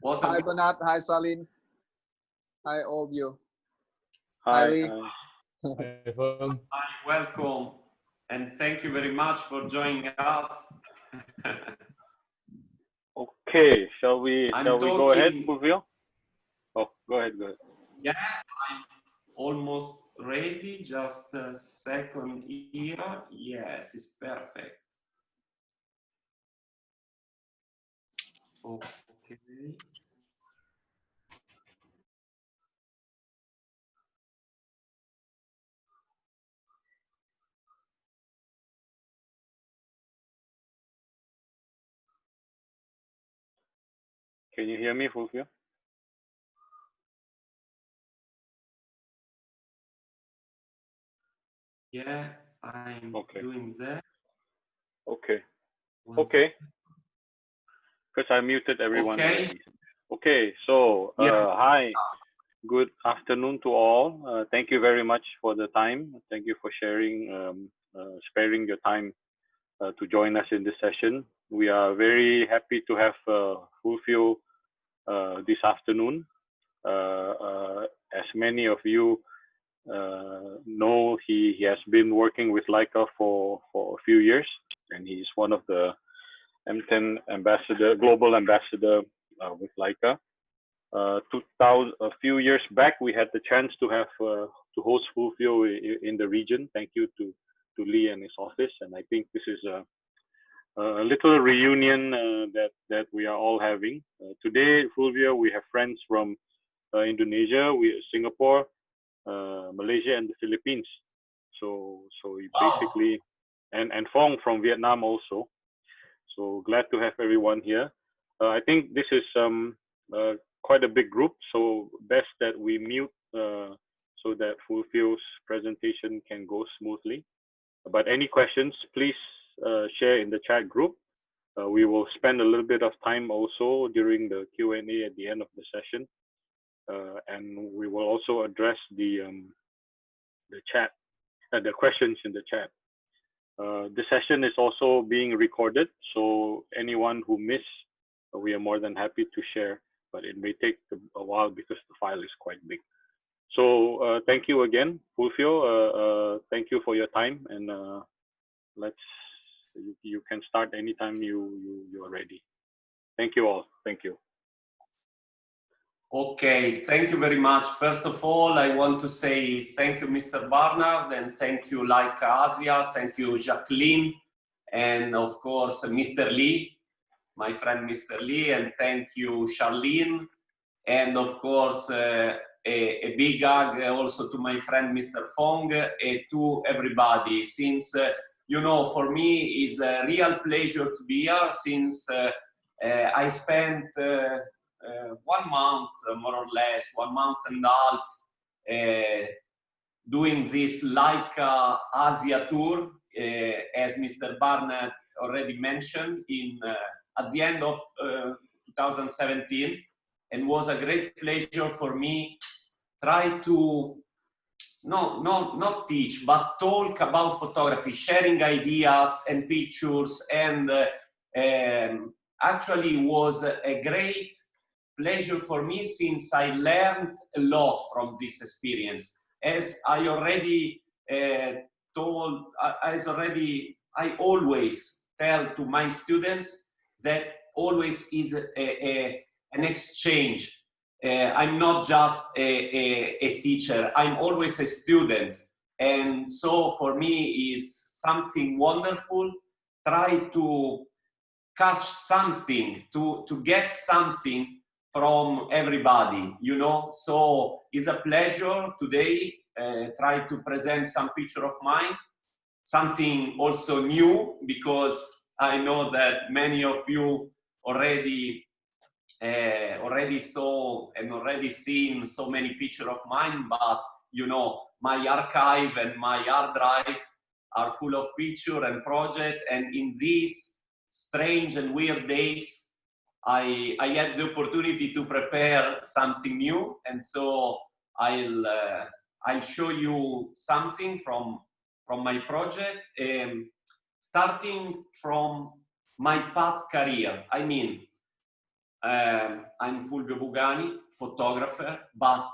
What Hi, Bernard. Hi, Salin. Hi, all of you. Hi. Lee. Hi, welcome, and thank you very much for joining us. Okay, shall we go ahead, Fulvio? Oh, go ahead. Yeah, I'm almost ready. Just a second here. Yes, it's perfect. Okay. Can you hear me, Fulvio? Yeah, I'm doing that. Okay. Okay. Because I muted everyone already. Okay, so hi. Good afternoon to all. Thank you very much for the time. Thank you for sharing, sparing your time to join us in this session. We are very happy to have Fulvio this afternoon. As many of you know, he has been working with Leica for a few years, and he's one of the M10 global ambassador with Leica. A few years back, we had the chance to have to host Fulvio in the region. Thank you to Lee and his office, and I think this is a little reunion that we are all having today. Fulvio, we have friends from Indonesia, Singapore, Malaysia, and the Philippines. So basically, and Phong from Vietnam also. So glad to have everyone here. I think this is quite a big group, so best that we mute so that Fulvio's presentation can go smoothly. But any questions, please share in the chat group. We will spend a little bit of time also during the Q&A at the end of the session, and we will also address the chat, the questions in the chat. The session is also being recorded, so anyone who missed, we are more than happy to share, but it may take a while because the file is quite big. So thank you again, Fulvio. Thank you for your time, and you can start anytime you are ready. Thank you all. Thank you. Okay, thank you very much. First of all, I want to say thank you, Mr. Barnard, and thank you, Leica Asia, thank you, Jacqueline, and of course, Mr. Lee, my friend Mr. Lee, and thank you, Charlene, and of course, a big hug also to my friend Mr. Phong, and to everybody, since, you know, for me, it's a real pleasure to be here, since I spent 1 month, more or less, 1 month and a half, doing this Leica Asia tour, as Mr. Barnett already mentioned, at the end of 2017, and was a great pleasure for me try to not teach, but talk about photography, sharing ideas and pictures, and actually was a great pleasure for me, since I learned a lot from this experience. As I already told, I always tell to my students that always is an exchange. I'm not just a teacher, I'm always a student. And so for me is something wonderful. Try to catch something, to get something from everybody, you know. So it's a pleasure today try to present some picture of mine, something also new, because I know that many of you already saw and already seen so many pictures of mine, but you know, my archive and my hard drive are full of picture and project, and in these strange and weird days, I had the opportunity to prepare something new, and so I'll show you something from my project, starting from my path career. I mean, I'm Fulvio Bugani, photographer, but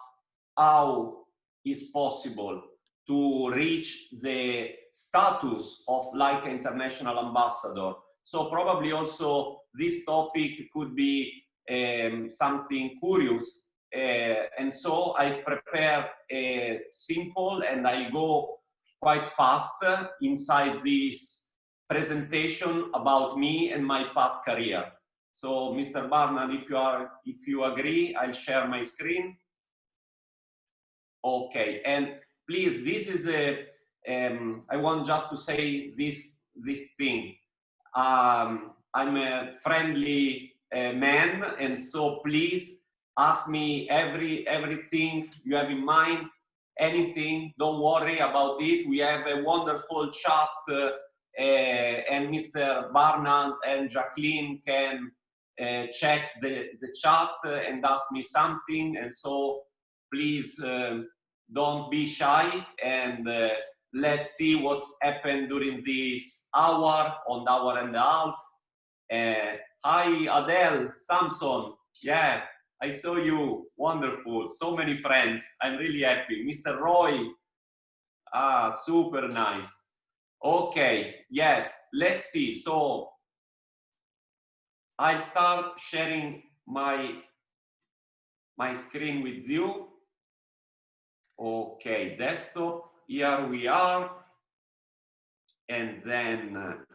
how is possible to reach the status of Leica International Ambassador? So probably also this topic could be something curious. And so I prepare a simple, and I'll go quite fast inside this presentation about me and my path career. So Mr. Barnard, if you agree, I'll share my screen. Okay, and please, this is I want just to say this thing. I'm a friendly man, and so please ask me everything you have in mind, anything, don't worry about it. We have a wonderful chat, and Mr. Barnard and Jacqueline can check the chat and ask me something, and so please don't be shy, and let's see what's happened during this hour and a half. Hi Adele, Samson, yeah, I saw you, wonderful, so many friends, I'm really happy. Mr. Roy, super nice. Okay, yes, let's see. So I'll start sharing my screen with you. Okay, desktop, here we are. And then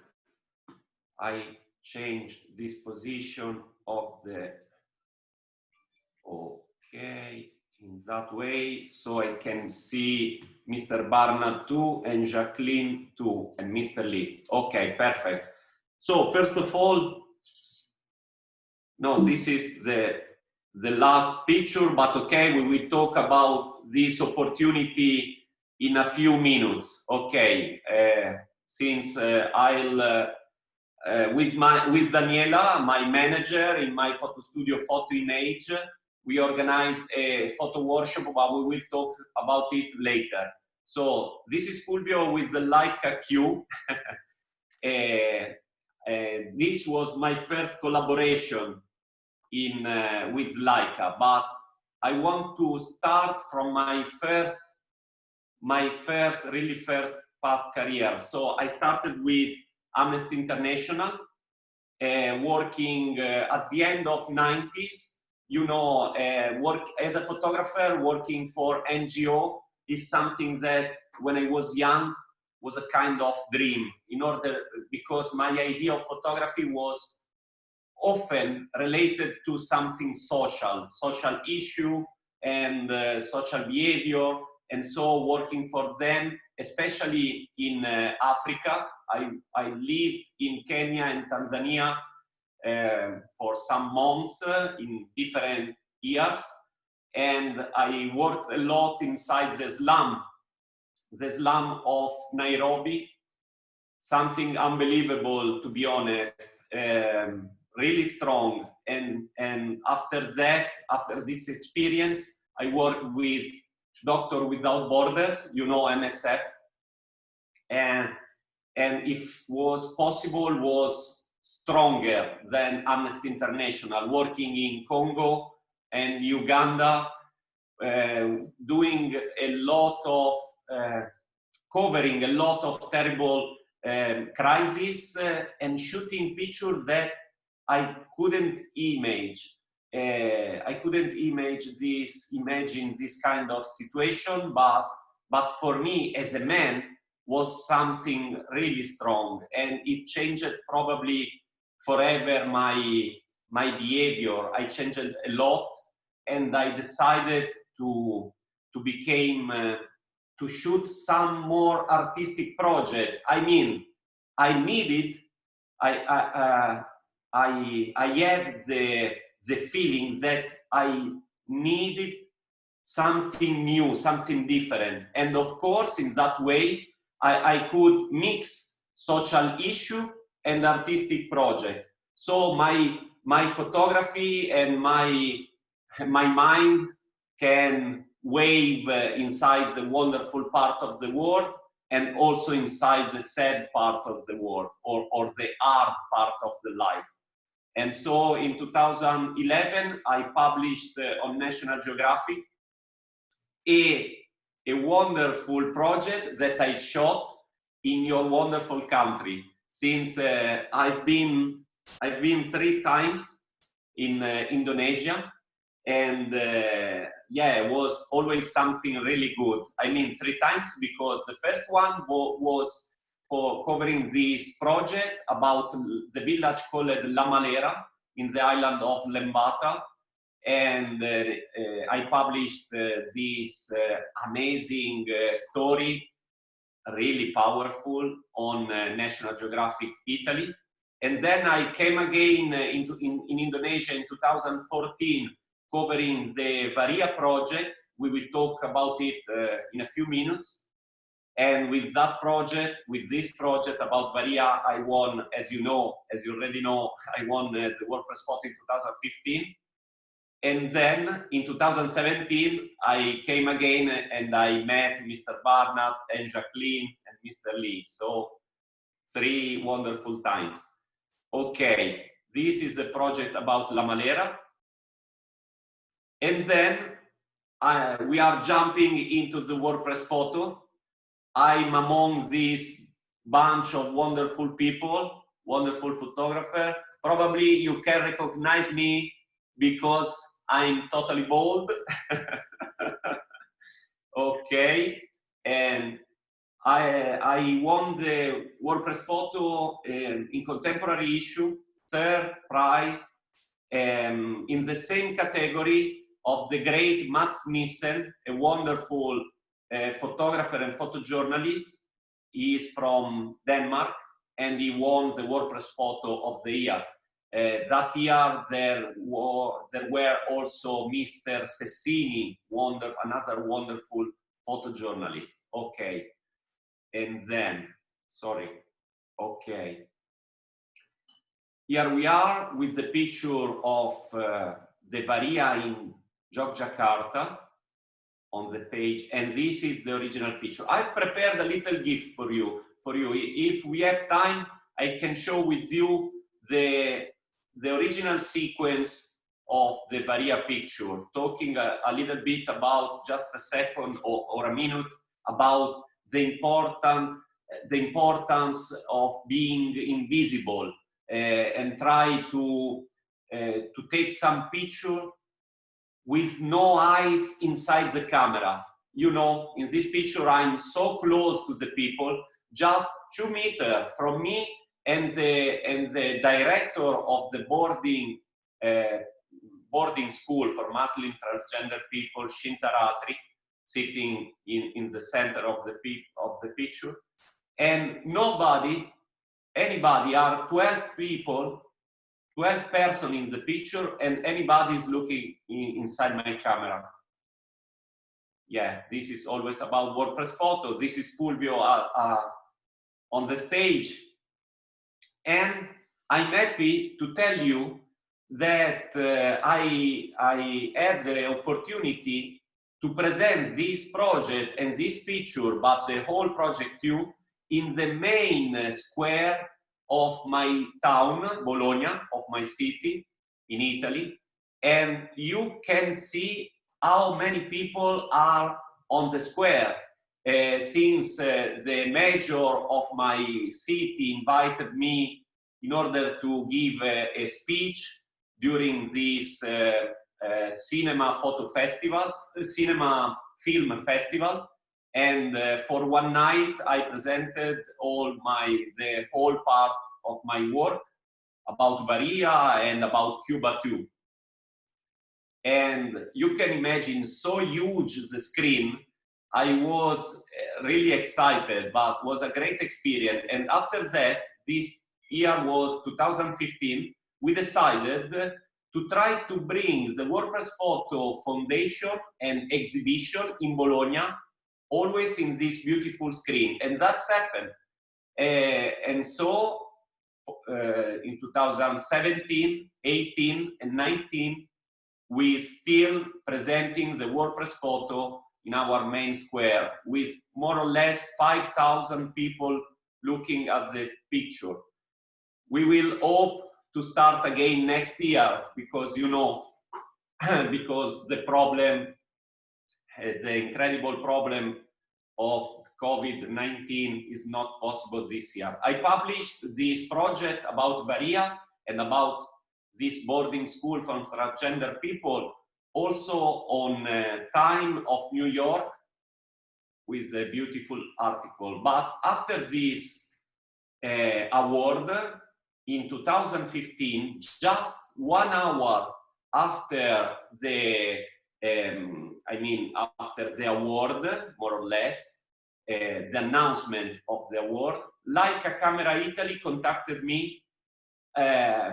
I change this position of the, okay, in that way, so I can see Mr. Barnard too, and Jacqueline too, and Mr. Lee. Okay, perfect. So first of all, no, this is the last picture, but okay, we will talk about this opportunity in a few minutes. Okay, since I'll with Daniela, my manager in my photo studio, Photo Image, we organized a photo workshop, but we will talk about it later. So this is Fulvio with the Leica Q. This was my first collaboration with Leica, but I want to start from my first path career. So I started with Amnesty International, working at the end of 90s. You know, work as a photographer, working for NGO is something that when I was young was a kind of dream, because my idea of photography was often related to something social issue and social behavior. And so working for them, especially in Africa, I lived in Kenya and Tanzania for some months in different years, and I worked a lot inside the slum of Nairobi. Something unbelievable, to be honest, really strong. And after this experience, I worked with Doctor Without Borders, you know, MSF, and if was possible, was stronger than Amnesty International, working in Congo and Uganda, doing a lot of, covering a lot of terrible crises and shooting pictures that I couldn't imagine this kind of situation, but for me as a man was something really strong, and it changed probably forever my behavior. I changed a lot, and I decided to shoot some more artistic project. I mean, I had the feeling that I needed something new, something different. And of course, in that way, I could mix social issue and artistic project. So my photography and my mind can wave inside the wonderful part of the world, and also inside the sad part of the world, or the hard part of the life. And so in 2011, I published on National Geographic a wonderful project that I shot in your wonderful country. Since I've been 3 times in Indonesia, and yeah, it was always something really good. I mean, 3 times because the first one was for covering this project about the village called La Malera in the island of Lembata, and I published this amazing story, really powerful, on National Geographic Italy. And then I came again in Indonesia in 2014, covering the Varia project. We will talk about it in a few minutes. And with that project, with this project about Varia, I won, as you already know, I won the WordPress Photo in 2015. And then in 2017, I came again and I met Mr. Barnard and Jacqueline and Mr. Lee. So 3 wonderful times. Okay, this is the project about La Malera. And then we are jumping into the WordPress Photo. I'm among this bunch of wonderful people, wonderful photographer. Probably you can recognize me because I'm totally bald. Okay, and I won the WordPress Photo in contemporary issue, 3rd prize, in the same category of the great Mats Nissen, a wonderful photographer and photojournalist. He is from Denmark, and he won the WordPress Photo of the Year. That year there were also Mr. Cecchini, another wonderful photojournalist. Okay, and then, sorry, okay. Here we are with the picture of the Varia in Yogyakarta on the page, and this is the original picture. I've prepared a little gift for you. If we have time, I can show with you the original sequence of the Varia picture, talking a little bit about, just a second or a minute, about the importance of being invisible, and try to take some picture with no eyes inside the camera. You know, in this picture, I'm so close to the people, just 2 meters from me and the director of the boarding school for Muslim transgender people, Shintaratri, sitting in the center of the picture. And anybody are 12 people, 12 persons in the picture, and anybody is looking inside my camera. Yeah, this is always about WordPress Photo. This is Fulvio on the stage. And I'm happy to tell you that I had the opportunity to present this project and this picture, but the whole project too, in the main square of my town, Bologna, of my city in Italy. And you can see how many people are on the square. Since the mayor of my city invited me in order to give a speech during this cinema film festival, and for one night I presented the whole part of my work about Varia and about CUBA too. And you can imagine so huge the screen. I was really excited, but was a great experience. And after that, this year was 2015, we decided to try to bring the WordPress Photo Foundation and exhibition in Bologna, always in this beautiful screen. And that's happened. And so in 2017, 18, and 19, we still presenting the WordPress Photo in our main square with more or less 5,000 people looking at this picture. We will hope to start again next year, because, you know, because the problem, the incredible problem of COVID-19 is not possible this year. I published this project about Baria and about this boarding school for transgender people also on Time of New York with a beautiful article. But after this award in 2015, just 1 hour after the after the award, more or less, the announcement of the award, Leica Camera Italy contacted me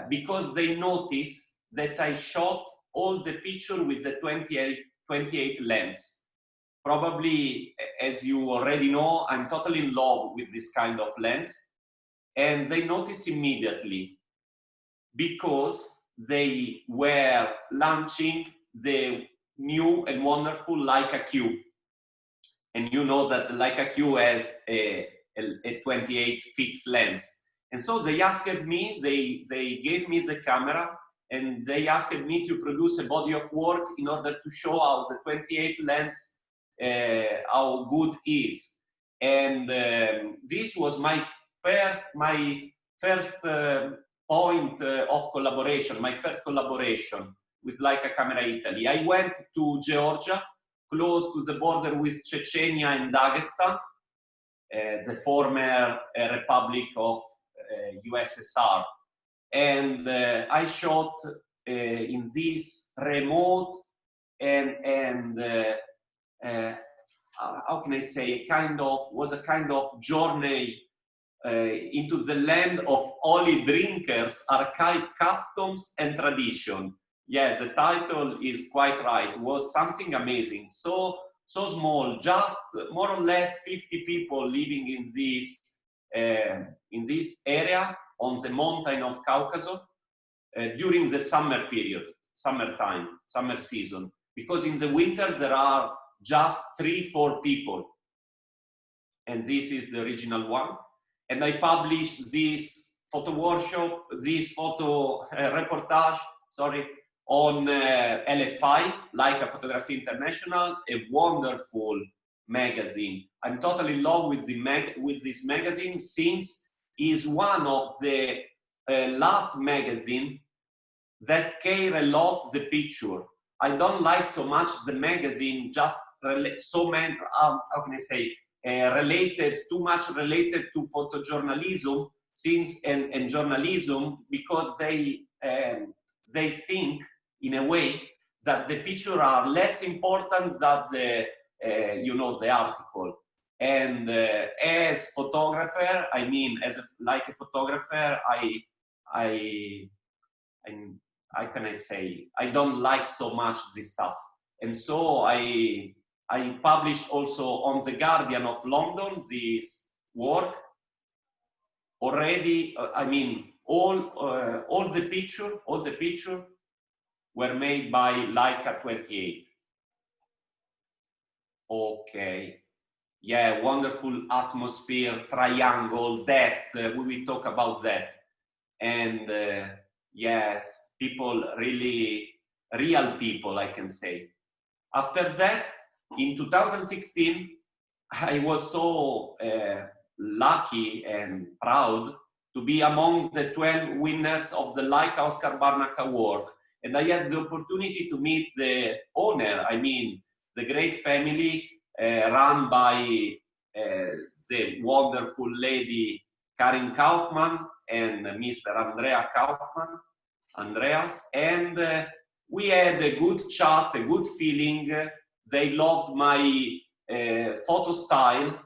because they noticed that I shot all the picture with the 28 lens. Probably, as you already know, I'm totally in love with this kind of lens, and they noticed immediately because they were launching the new and wonderful Leica Q. And you know that the Leica Q has a 28 fixed lens. And so they asked me, they gave me the camera, and they asked me to produce a body of work in order to show how the 28 lens, how good is. And this was my first point of collaboration, my first collaboration with Leica Camera Italy. I went to Georgia, close to the border with Chechnya and Dagestan, the former Republic of USSR. And I shot in this remote and how can I say, was a kind of journey into the land of holy drinkers, archaic customs and tradition. Yeah, the title is quite right. It was something amazing. So small, just more or less 50 people living in this area on the mountain of Caucasus during the summer period, summer season. Because in the winter there are just 3-4 people, and this is the original one. And I published this photo workshop, this photo reportage, sorry, on LFI, Leica Photography International, a wonderful magazine. I'm totally in love with this magazine, since it is one of the last magazine that care a lot the picture. I don't like so much the magazine just so many, how can I say, too much related to photojournalism, since and journalism, because they think in a way that the picture are less important than the the article. And as photographer, I mean, like a photographer, how can I say, I don't like so much this stuff. And so I published also on The Guardian of London this work. Already, I mean, all the picture were made by Leica 28. Okay. Yeah, wonderful atmosphere, triangle, depth. We will talk about that. And yes, people really, real people, I can say. After that, in 2016, I was so lucky and proud to be among the 12 winners of the Leica Oscar Barnack Award. And I had the opportunity to meet the owner, I mean, the great family run by the wonderful lady Karin Kaufmann and Mr. Andreas, and we had a good chat, a good feeling. They loved my photo style,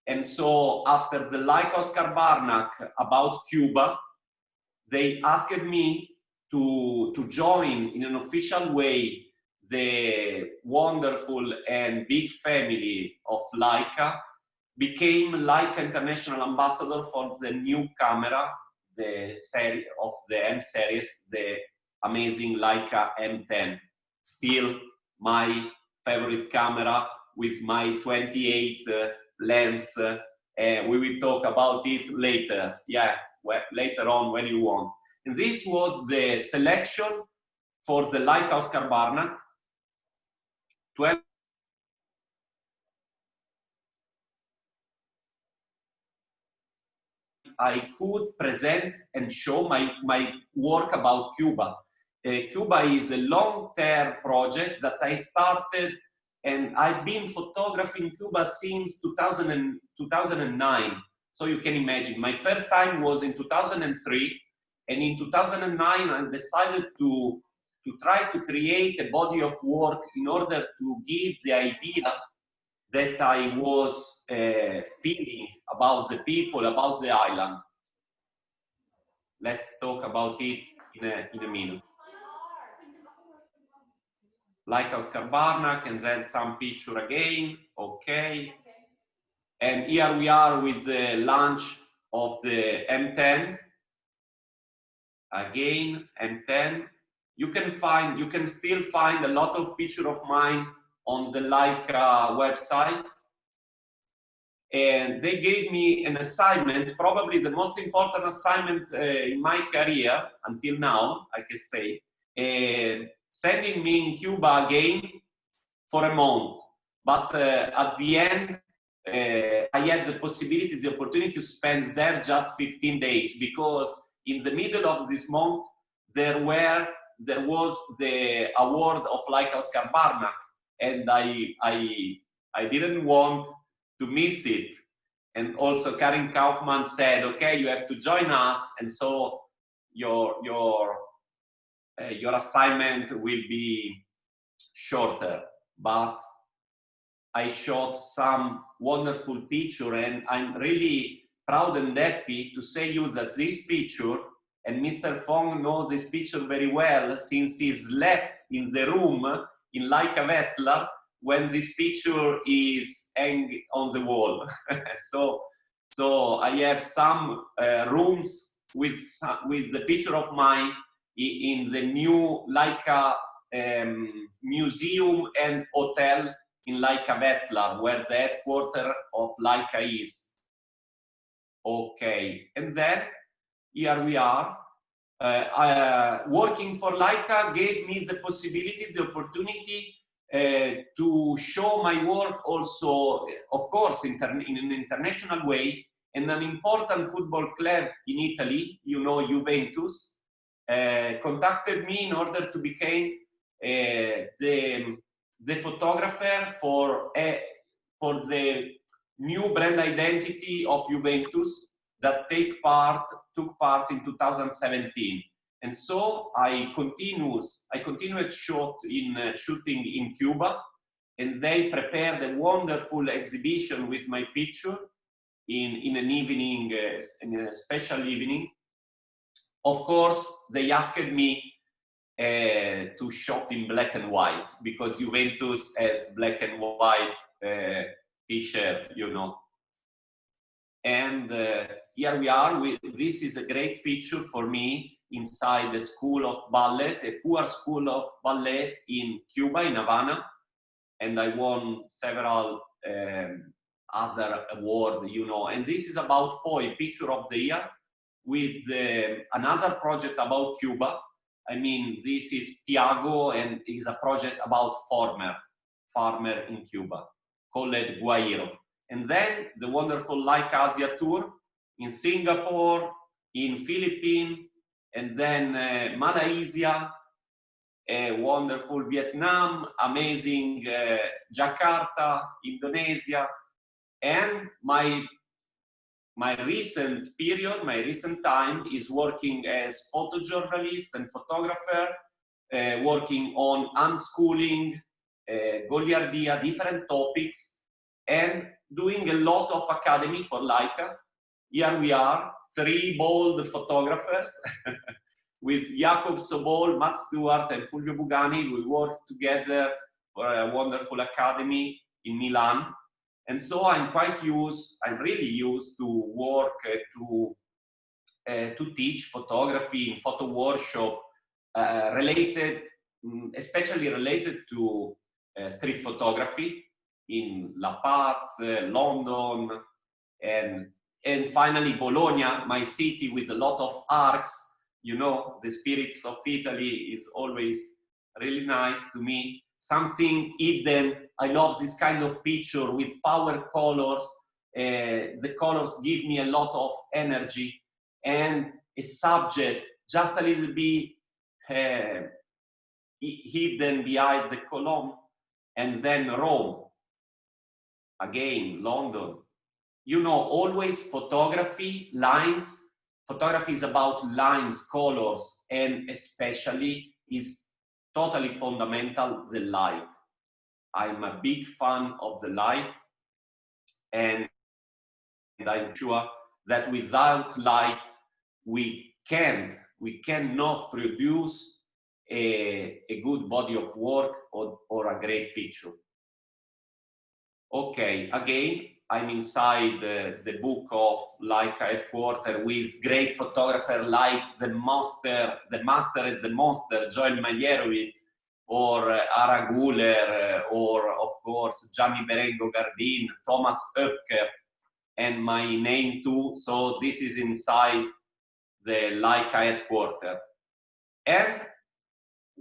and so after the Leica Oscar Barnack about Cuba, they asked me to join in an official way the wonderful and big family of Leica, became Leica International Ambassador for the new camera, the series of the M series, the amazing Leica M10. Still my favorite camera with my 28 lens. We will talk about it later. Yeah, later on when you want. And this was the selection for the Leica Oscar Barnack 12 I could present and show my work about CUBA. CUBA is a long-term project that I started, and I've been photographing CUBA since 2009. So you can imagine, my first time was in 2003, and in 2009 I decided to try to create a body of work in order to give the idea that I was feeling about the people, about the island. Let's talk about it in a minute. Like Oscar Barnack, and then some picture again, okay. And here we are with the launch of the M10. Again, M10. You can still find a lot of pictures of mine on the Leica website. And they gave me an assignment, probably the most important assignment in my career until now, I can say, sending me in Cuba again for a month. But at the end, I had the possibility, the opportunity to spend there just 15 days, because in the middle of this month, there was the award of Leica Oscar Barnack, and I didn't want to miss it. And also Karin Kaufman said, okay, you have to join us, and so your assignment will be shorter. But I shot some wonderful picture, and I'm really proud and happy to say you that this picture, and Mr. Fong knows this picture very well since he's left in the room in Leica Wetzlar when this picture is hanging on the wall. so I have some rooms with the picture of mine in the new Leica museum and hotel in Leica Wetzlar, where the headquarters of Leica is. Okay, and then here we are. Working for Leica gave me the possibility, the opportunity to show my work also, of course, in an international way. And an important football club in Italy, you know, Juventus, contacted me in order to become the photographer for the new brand identity of Juventus that took part in 2017. And so I continued shooting in Cuba, and they prepared a wonderful exhibition with my picture in an evening, in a special evening. Of course, they asked me to shot in black and white, because Juventus has black and white t-shirt, you know. And here we are. This is a great picture for me inside the school of ballet, a poor school of ballet in Cuba, in Havana. And I won several other awards, you know. And this is about POI, Picture of the Year, with another project about Cuba. I mean, this is Tiago, and is a project about farmer in Cuba, called Guairo. And then the wonderful Leica Asia tour in Singapore, in Philippines, and then Malaysia, wonderful Vietnam, amazing Jakarta, Indonesia. And my recent period, my recent time is working as photojournalist and photographer, working on unschooling, Goliardia, different topics, and doing a lot of academy for Leica. Here we are, 3 bold photographers with Jacob Sobol, Matt Stewart, and Fulvio Bugani. We work together for a wonderful academy in Milan. And so I'm really used to work, to teach photography in photo workshop, especially related to street photography in La Paz, London, and finally Bologna, my city with a lot of arcs, you know, the spirits of Italy is always really nice to me. Something hidden. I love this kind of picture with power colors. The colors give me a lot of energy, and a subject just a little bit hidden behind the column, and then Rome, again London. You know, always photography, lines. Photography is about lines, colors, and especially is totally fundamental, the light. I'm a big fan of the light, and I'm sure that without light we cannot produce a good body of work or a great picture. Okay, again, I'm inside the book of Leica headquarters with great photographer like the master and the monster, Joel Majerowitz, or Ara Guler, or of course Gianni Berengo Gardin, Thomas Oepker, and my name too. So this is inside the Leica headquarters. And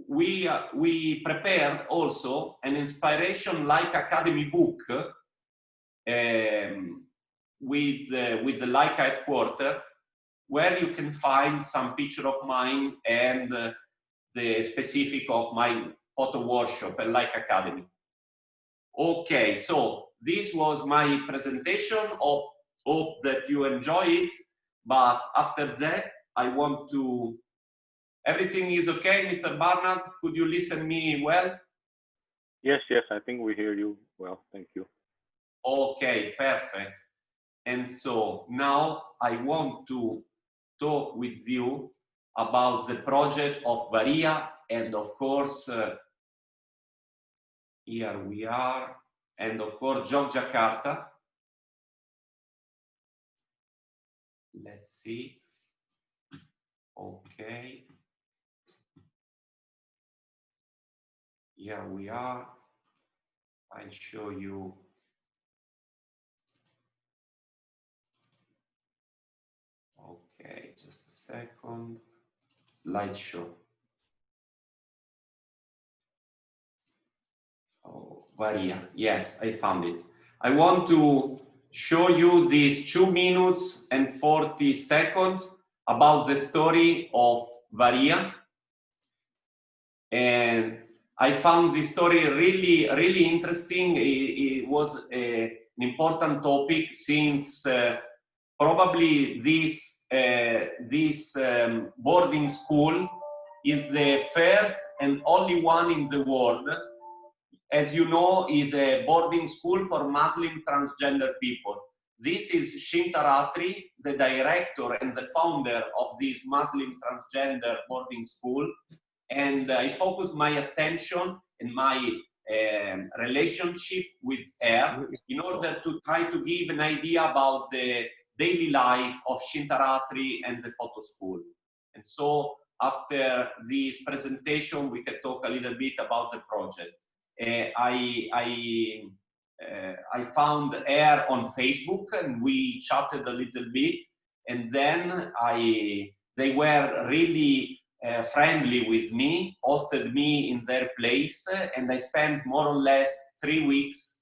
we prepared also an inspiration Leica Academy book with the Leica headquarters, where you can find some picture of mine and the specific of my photo workshop at Leica Academy. Okay, so this was my presentation. Hope that you enjoy it. But after that, I want to. Everything is okay, Mr. Barnard? Could you listen me well? Yes, yes, I think we hear you well. Thank you. Okay, perfect. And so now I want to talk with you about the project of Varia, and of course, here we are, and of course, Yogyakarta. Let's see. Okay. Here we are. I'll show you. Okay, just a second. Slideshow. Oh, Varia. Yes, I found it. I want to show you these 2 minutes and 40 seconds about the story of Varia. And I found this story really, really interesting. It was an important topic since probably this boarding school is the first and only one in the world, as you know, is a boarding school for Muslim transgender people. This is Shinta Ratri, the director and the founder of this Muslim transgender boarding school. And I focused my attention and my relationship with her in order to try to give an idea about the daily life of Shinta Ratri and the photo school. And so after this presentation, we can talk a little bit about the project. I found her on Facebook and we chatted a little bit, and then they were really friendly with me, hosted me in their place, and I spent more or less 3 weeks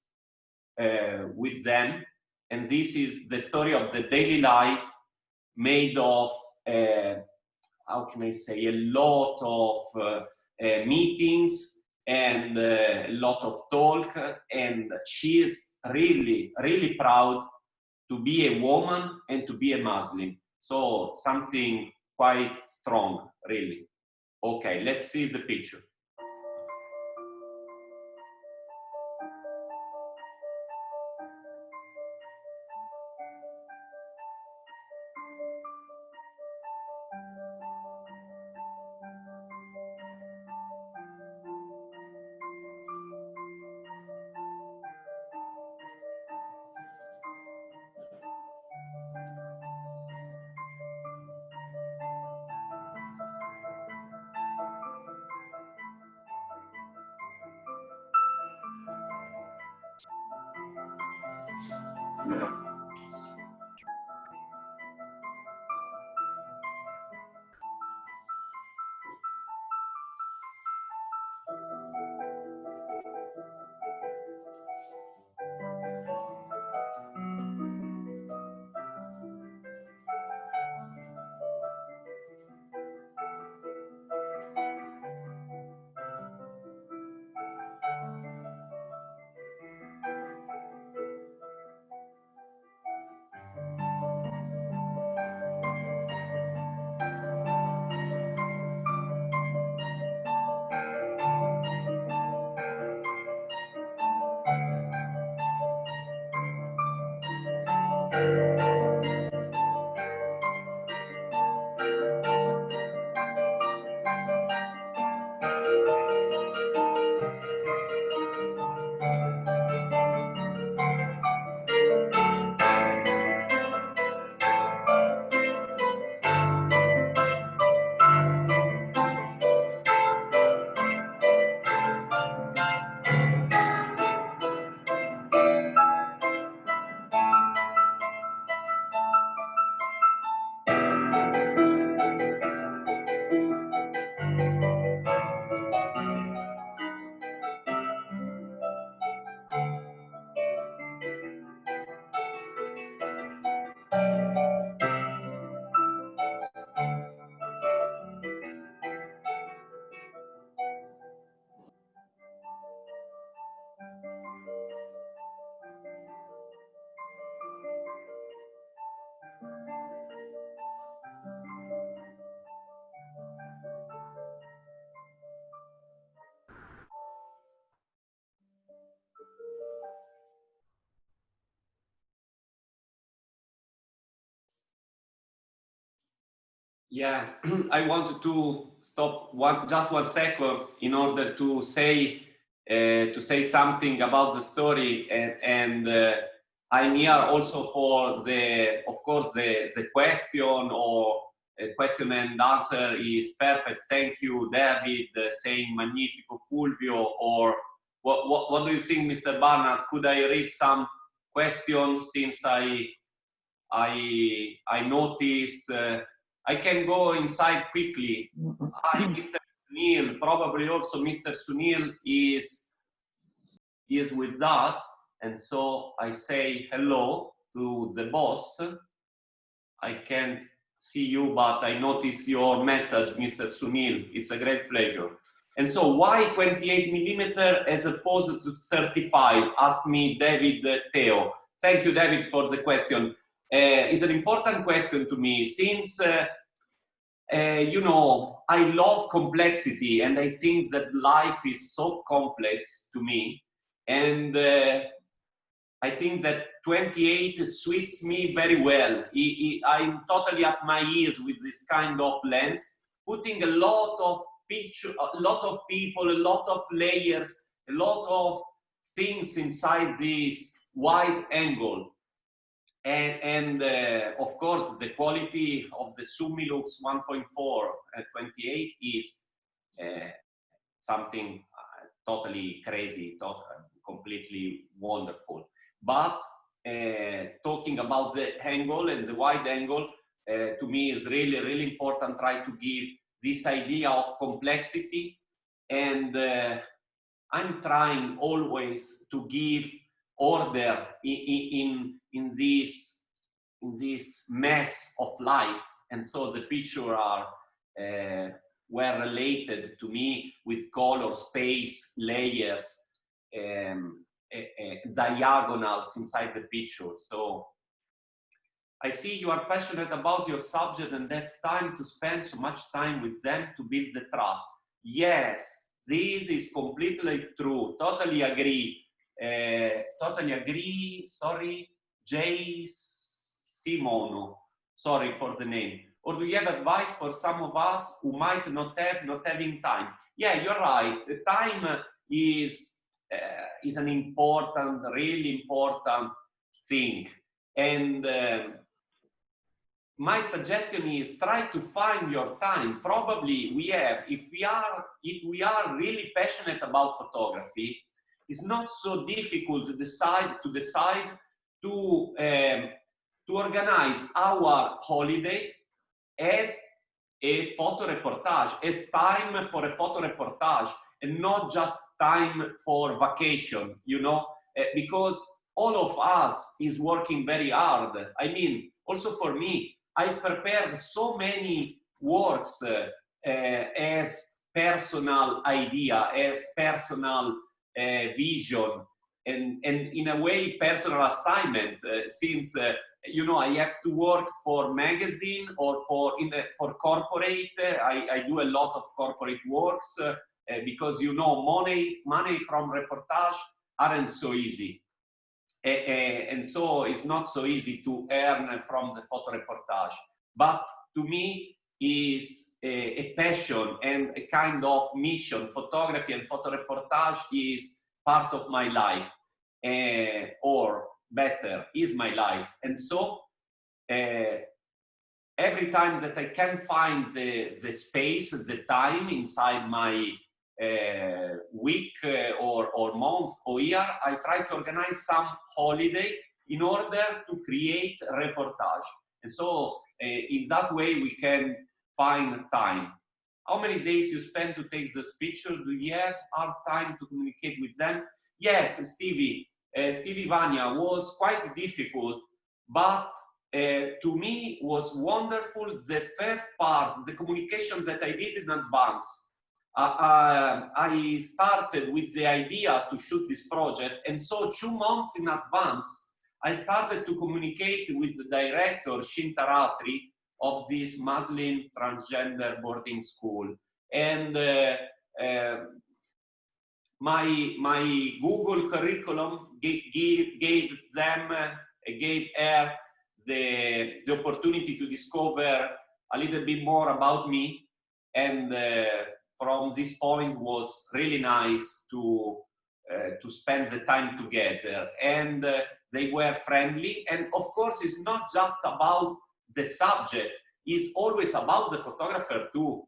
with them. And this is the story of the daily life made of, how can I say, a lot of meetings and a lot of talk. And she is really, really proud to be a woman and to be a Muslim. So something quite strong, really. Okay, let's see the picture. Yeah, I wanted to stop just 1 second in order to say something about the story, and I'm here also for the, of course, the question or question and answer is perfect. Thank you, David, saying magnifico, Fulvio, or what do you think, Mr. Barnard? Could I read some questions since I notice I can go inside quickly. Hi, Mr. Sunil. Probably also Mr. Sunil is with us, and so I say hello to the boss. I can't see you, but I notice your message, Mr. Sunil. It's a great pleasure. And so, why 28mm as opposed to 35? Ask me, David Theo. Thank you, David, for the question. It's an important question to me since, you know, I love complexity and I think that life is so complex to me. And I think that 28 suits me very well. I'm totally at my ease with this kind of lens, putting a lot of picture, a lot of people, a lot of layers, a lot of things inside this wide angle. And of course, the quality of the Sumilux 1.4 at 28 is something totally crazy, completely wonderful. But talking about the angle and the wide angle, to me is really, really important. Try to give this idea of complexity, and I'm trying always to give order in this mess of life, and so the picture are were related to me with color, space, layers, diagonals inside the picture. So I see you are passionate about your subject and have time to spend so much time with them to build the trust. Yes, this is completely true. Totally agree. Totally agree. Sorry, Jay Simono. Sorry for the name. Or do you have advice for some of us who might not having time? Yeah, you're right. The time is an important, really important thing. And my suggestion is try to find your time. Probably we have, if we are really passionate about photography, it's not so difficult to decide to organize our holiday as a photo reportage, as time for a photo reportage, and not just time for vacation, you know, because all of us is working very hard. I mean, also for me, I prepared so many works as personal idea, as personal vision, and in a way personal assignment, since you know, I have to work for magazine or for corporate. I do a lot of corporate works because, you know, money from reportage aren't so easy. And so it's not so easy to earn from the photo reportage. But to me, is a passion and a kind of mission. Photography and photo reportage is part of my life, or better, is my life. And so every time that I can find the space, the time inside my week or month or year, I try to organize some holiday in order to create a reportage. And so in that way we can find time. How many days you spend to take this picture? Do you have hard time to communicate with them? Yes, Stevie Vanya, was quite difficult, but to me was wonderful. The first part, the communication that I did in advance. I started with the idea to shoot this project, and so 2 months in advance, I started to communicate with the director, Shintaratri, of this Muslim transgender boarding school. And my Google curriculum gave her the opportunity to discover a little bit more about me. And from this point was really nice to spend the time together. And they were friendly. And of course, it's not just about the subject, it's always about the photographer too.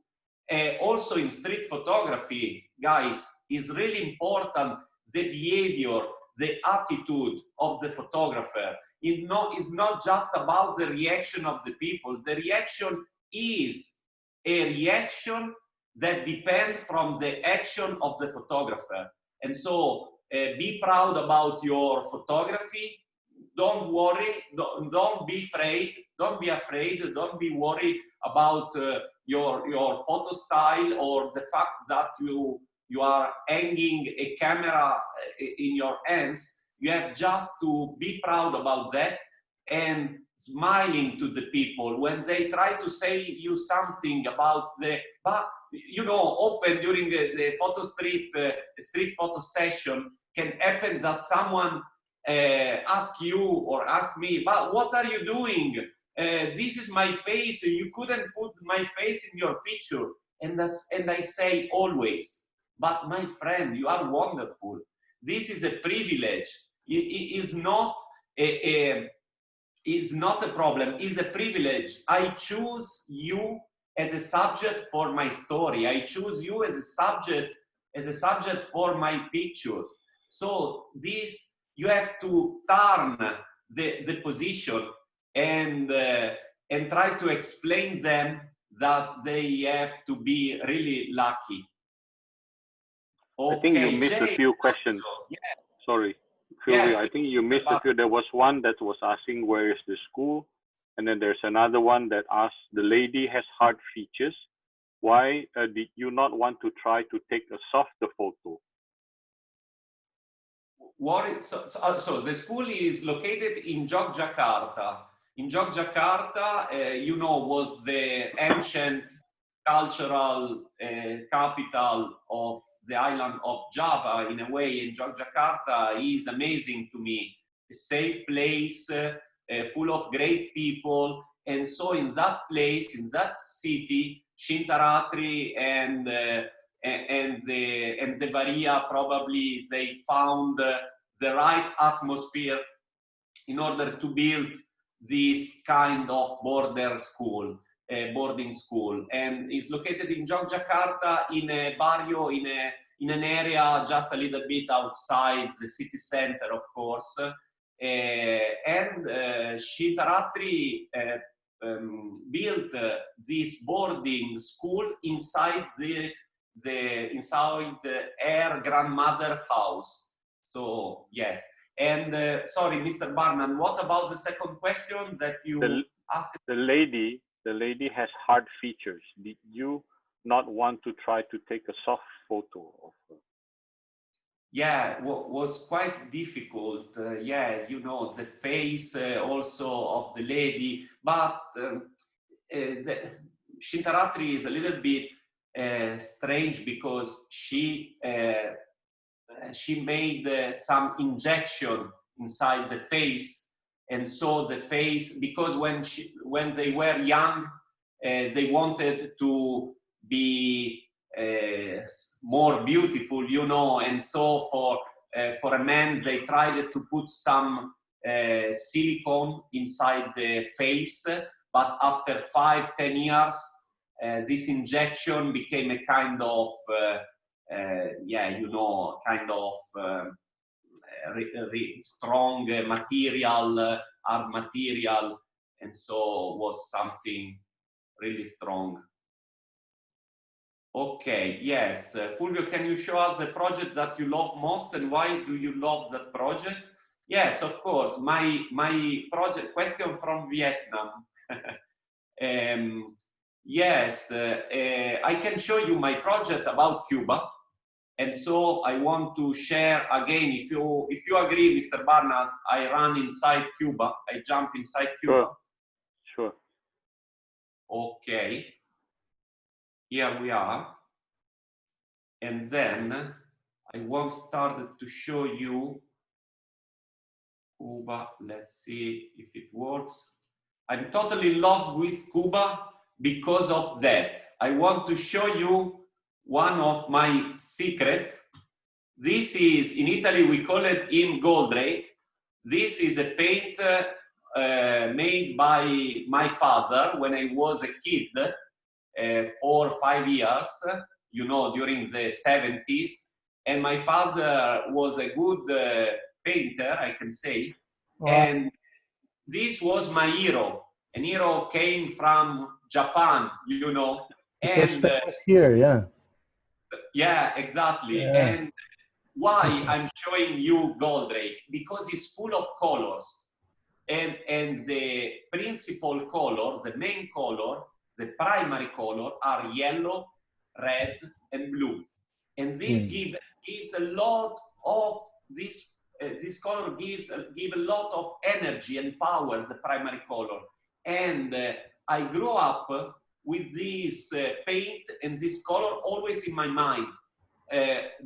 Also in street photography, guys, is really important the behavior, the attitude of the photographer. It's not just about the reaction of the people. The reaction is a reaction that depends from the action of the photographer. And so be proud about your photography. Don't worry, don't be afraid, don't be worried about your photo style or the fact that you are hanging a camera in your hands. You have just to be proud about that and smiling to the people when they try to say you something about but you know, often during the photo street photo session can happen that someone ask you or ask me, but what are you doing? This is my face, you couldn't put my face in your picture. And I say always, but my friend, you are wonderful. This is a privilege. It is not is not a problem, it's a privilege. I choose you as a subject for my story. I choose you as a subject for my pictures. So this, you have to turn the position and try to explain them that they have to be really lucky. Okay, I think you missed a few questions. Yeah. Sorry. Fulvio, yes, I think you missed a few. There was one that was asking where is the school, and then there's another one that asked, the lady has hard features. Why did you not want to try to take a softer photo? So the school is located in Yogyakarta. In Yogyakarta, you know, was the ancient cultural capital of the island of Java in a way, and Yogyakarta is amazing to me. A safe place, full of great people, and so in that place, in that city, Shintaratri and the Varia probably they found the right atmosphere in order to build this kind of boarding school, and is located in Yogyakarta in a barrio, in an area just a little bit outside the city center, of course. And Shintaratri built this boarding school inside her grandmother house. So yes. And sorry, Mr. Barnan, what about the second question that you asked? The lady has hard features. Did you not want to try to take a soft photo of her? Yeah, was quite difficult. Yeah, you know, the face also of the lady, but Shintaratri is a little bit strange because she made some injection inside the face, and so the face, because when they were young, they wanted to be more beautiful, you know, and so for a man they tried to put some silicone inside the face, but after 5-10 years this injection became a kind of yeah, you know, kind of strong material, hard material, and so was something really strong. Okay, yes. Fulvio, can you show us the project that you love most and why do you love that project? Yes, of course. My project, question from Vietnam. Yes, I can show you my project about Cuba. And so I want to share again, if you agree, Mr. Barnard, I run inside Cuba. I jump inside Cuba. Sure. Okay. Here we are. And then I want started to show you Cuba. Let's see if it works. I'm totally in love with Cuba. because of that. I want to show you one of my secret. This is, in Italy, we call it in Goldrake. This is a paint made by my father when I was a kid, 4 or 5 years, you know, during the 70s. And my father was a good painter, I can say. And this was my hero. An hero came from Japan, you know. And was here, yeah. Yeah, exactly. Yeah. And why I'm showing you Goldrake? Because it's full of colors. And the principal color, the main color, the primary color are yellow, red, and blue. And this gives a lot of this. This color give a lot of energy and power. The primary color, and I grew up with this paint and this color always in my mind.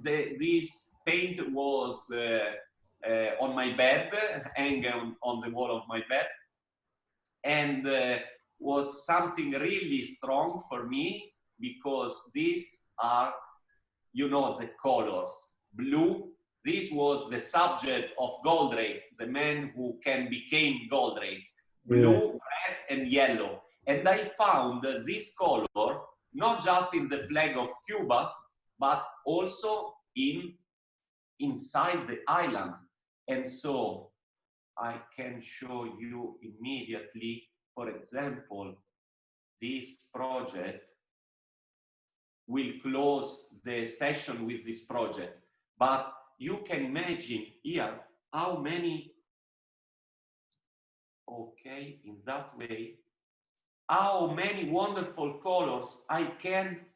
This paint was on my bed, hanging on the wall of my bed, and was something really strong for me because these are, you know, the colors. Blue, this was the subject of Goldrake, the man who became Goldrake. Blue, red, and yellow. And I found this color not just in the flag of Cuba, but also inside the island. And so I can show you immediately, for example, this project. Will close the session with this project, but you can imagine here how many, okay, in that way, how many wonderful colors I can,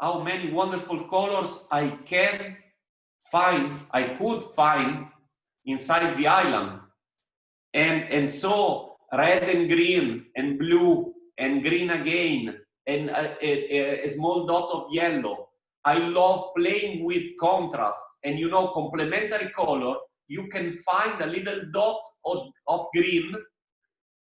how many wonderful colors I could find inside the island. And so red and green and blue and green again, and a small dot of yellow. I love playing with contrast, and you know, complementary color, you can find a little dot of green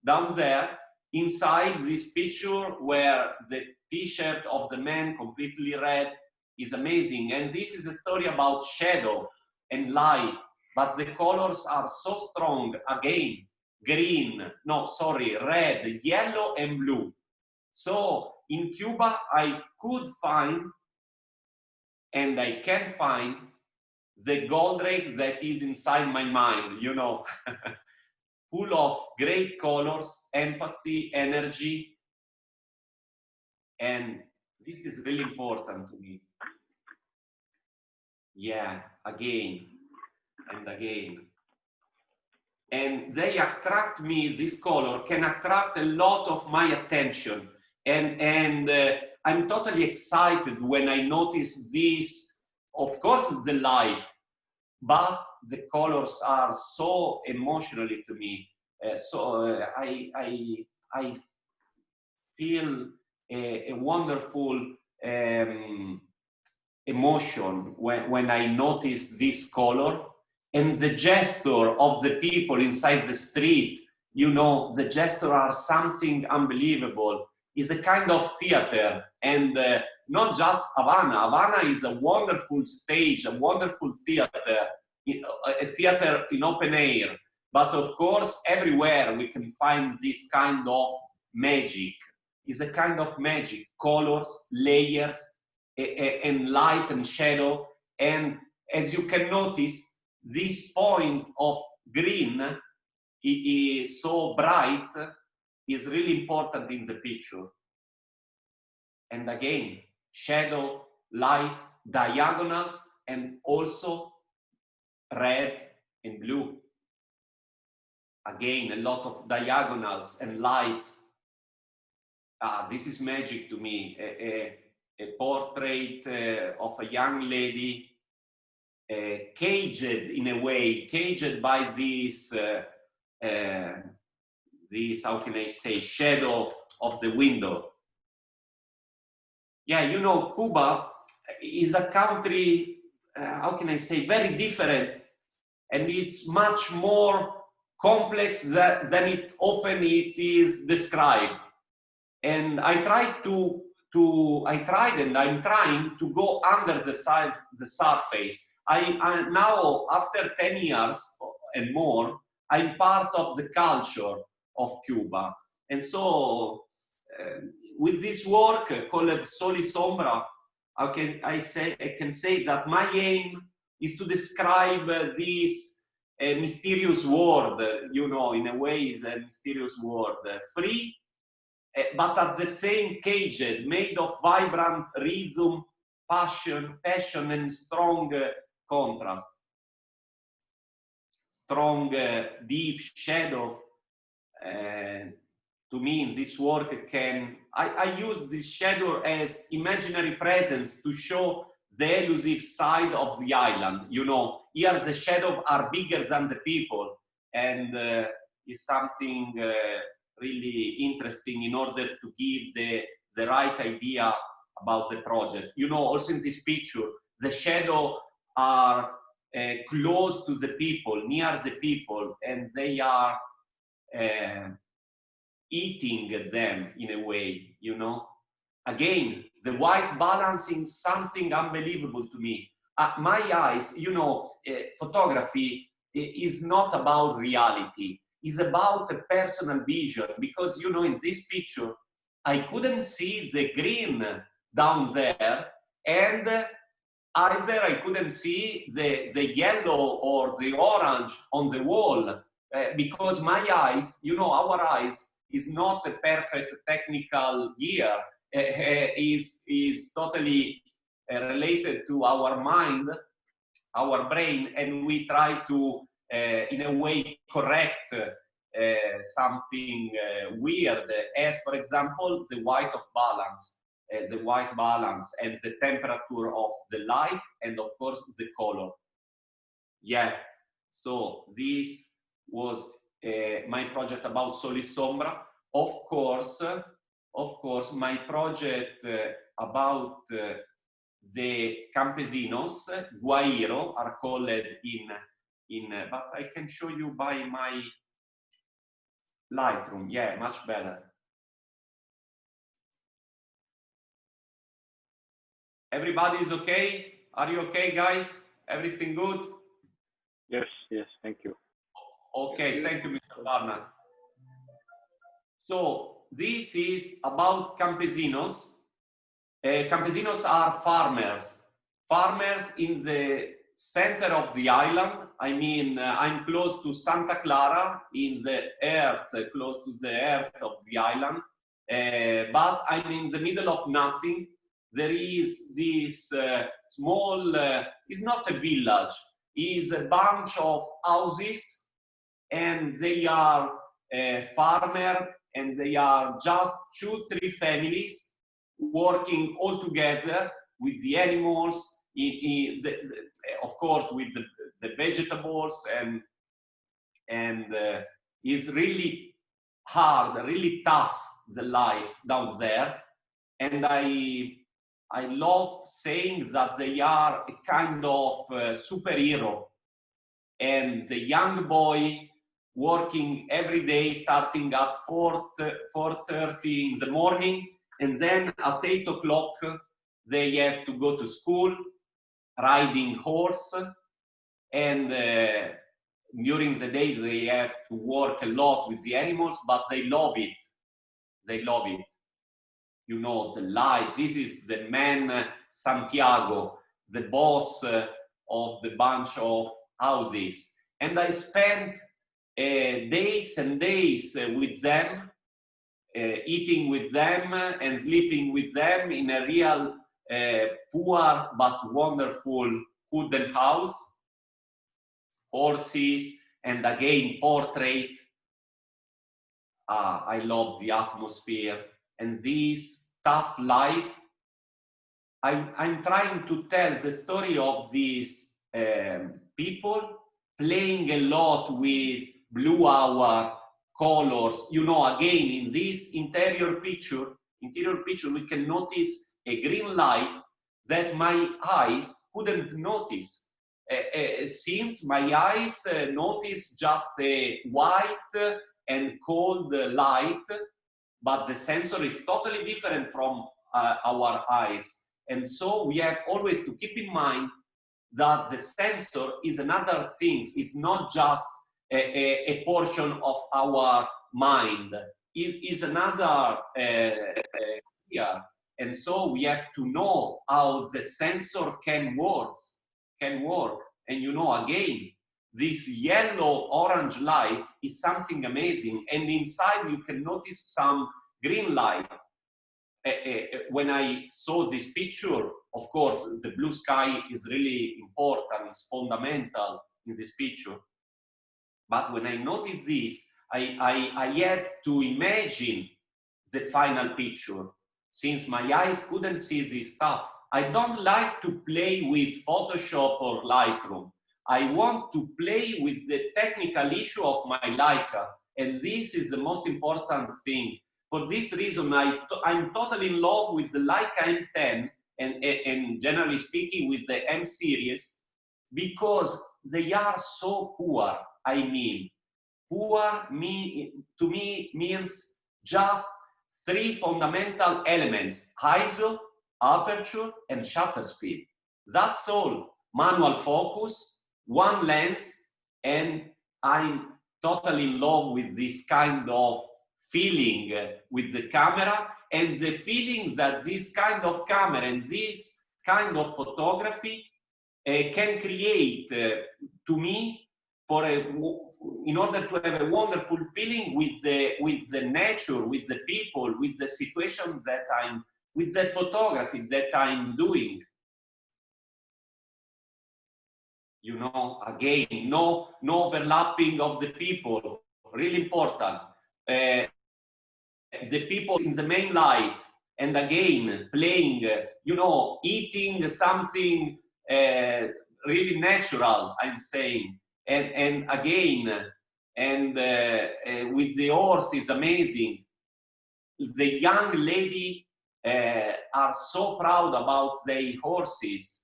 down there inside this picture where the t-shirt of the man completely red is amazing. And this is a story about shadow and light, but the colors are so strong. Again, red, yellow, and blue. So in Cuba, I could find, and I can find, the Goldrake that is inside my mind, you know, full of great colors, empathy, energy, and this is really important to me. Yeah, again and again. And they attract me, this color can attract a lot of my attention. And I'm totally excited when I notice this. Of course, it's the light, but the colors are so emotionally to me. I feel a wonderful emotion when I notice this color. And the gesture of the people inside the street, you know, the gesture are something unbelievable. It's a kind of theater, and not just Havana. Havana is a wonderful stage, a wonderful theater, a theater in open air. But of course, everywhere we can find this kind of magic. It's a kind of magic, colors, layers, and light and shadow. And as you can notice, this point of green is so bright, is really important in the picture. And again, shadow, light, diagonals, and also red and blue. Again, a lot of diagonals and lights. This is magic to me. A portrait of a young lady, caged in a way, caged by this, how can I say, shadow of the window. Yeah, you know, Cuba is a country, how can I say, very different, and it's much more complex than it often it is described. And I tried and I'm trying to go under the surface. I now, after 10 years and more, I'm part of the culture of Cuba. And so, with this work called Soli Sombra, I can say that my aim is to describe this mysterious world, you know, in a way is a mysterious world, free, but at the same caged, made of vibrant rhythm, passion, and strong contrast. Strong, deep shadow. To me, in this work, I use this shadow as imaginary presence to show the elusive side of the island. You know, here the shadows are bigger than the people, and is something really interesting in order to give the right idea about the project. You know, also in this picture, the shadows are close to the people, near the people, and they are eating them in a way, you know. Again, the white balancing something unbelievable to me. My eyes, you know, photography is not about reality. It's about a personal vision, because, you know, in this picture, I couldn't see the green down there, and either I couldn't see the yellow or the orange on the wall, because my eyes, you know, our eyes is not a perfect technical gear, is totally related to our mind, our brain, and we try to, in a way, correct something weird, as, for example, the white balance and the temperature of the light, and of course the color. Yeah, so this was my project about Soli Sombra. Of course, my project about the campesinos, guairo, are called in, but I can show you by my Lightroom. Yeah, much better. Everybody is okay? Are you okay, guys? Everything good? Yes, yes, thank you. Okay, thank you, Mr. Barnard. So this is about campesinos. Campesinos are farmers. Farmers in the center of the island. I mean, I'm close to Santa Clara, in the earth, close to the earth of the island. But I'm in the middle of nothing. There is this small, it's not a village, it's a bunch of houses, and they are farmer, and they are just 2-3 families working all together with the animals, of course with the vegetables, and is really hard, really tough, the life down there. And I love saying that they are a kind of superhero, and the young boy working every day, starting at 4:30 in the morning, and then at 8 o'clock they have to go to school, riding horse, and during the day they have to work a lot with the animals, but they love it. They love it. You know, the life. This is the man Santiago, the boss of the bunch of houses. And I spent days and days with them, eating with them and sleeping with them in a real poor but wonderful wooden house. Horses, and again, portrait. I love the atmosphere and this tough life. I'm trying to tell the story of these people playing a lot with blue hour colors. You know, again, in this interior picture, we can notice a green light that my eyes couldn't notice. since my eyes notice just a white and cold light, but the sensor is totally different from our eyes. And so we have always to keep in mind that the sensor is another thing. It's not just a portion of our mind. Is another here. And so we have to know how the sensor can work. And you know, again, this yellow-orange light is something amazing. And inside you can notice some green light. When I saw this picture, of course, the blue sky is really important, it's fundamental in this picture. But when I noticed this, I had to imagine the final picture. Since my eyes couldn't see this stuff, I don't like to play with Photoshop or Lightroom. I want to play with the technical issue of my Leica, and this is the most important thing. For this reason, I'm totally in love with the Leica M10 and generally speaking with the M series, because they are so poor. I mean, poor to me means just three fundamental elements: ISO, aperture, and shutter speed. That's all. Manual focus, one lens, and I'm totally in love with this kind of feeling with the camera, and the feeling that this kind of camera and this kind of photography can create to me in order to have a wonderful feeling with the nature, with the people, with the situation that with the photography that I'm doing. You know, again, no overlapping of the people, really important. The people in the main light, and again, playing, you know, eating something really natural, I'm saying. And again, and with the horse is amazing. The young lady are so proud about their horses.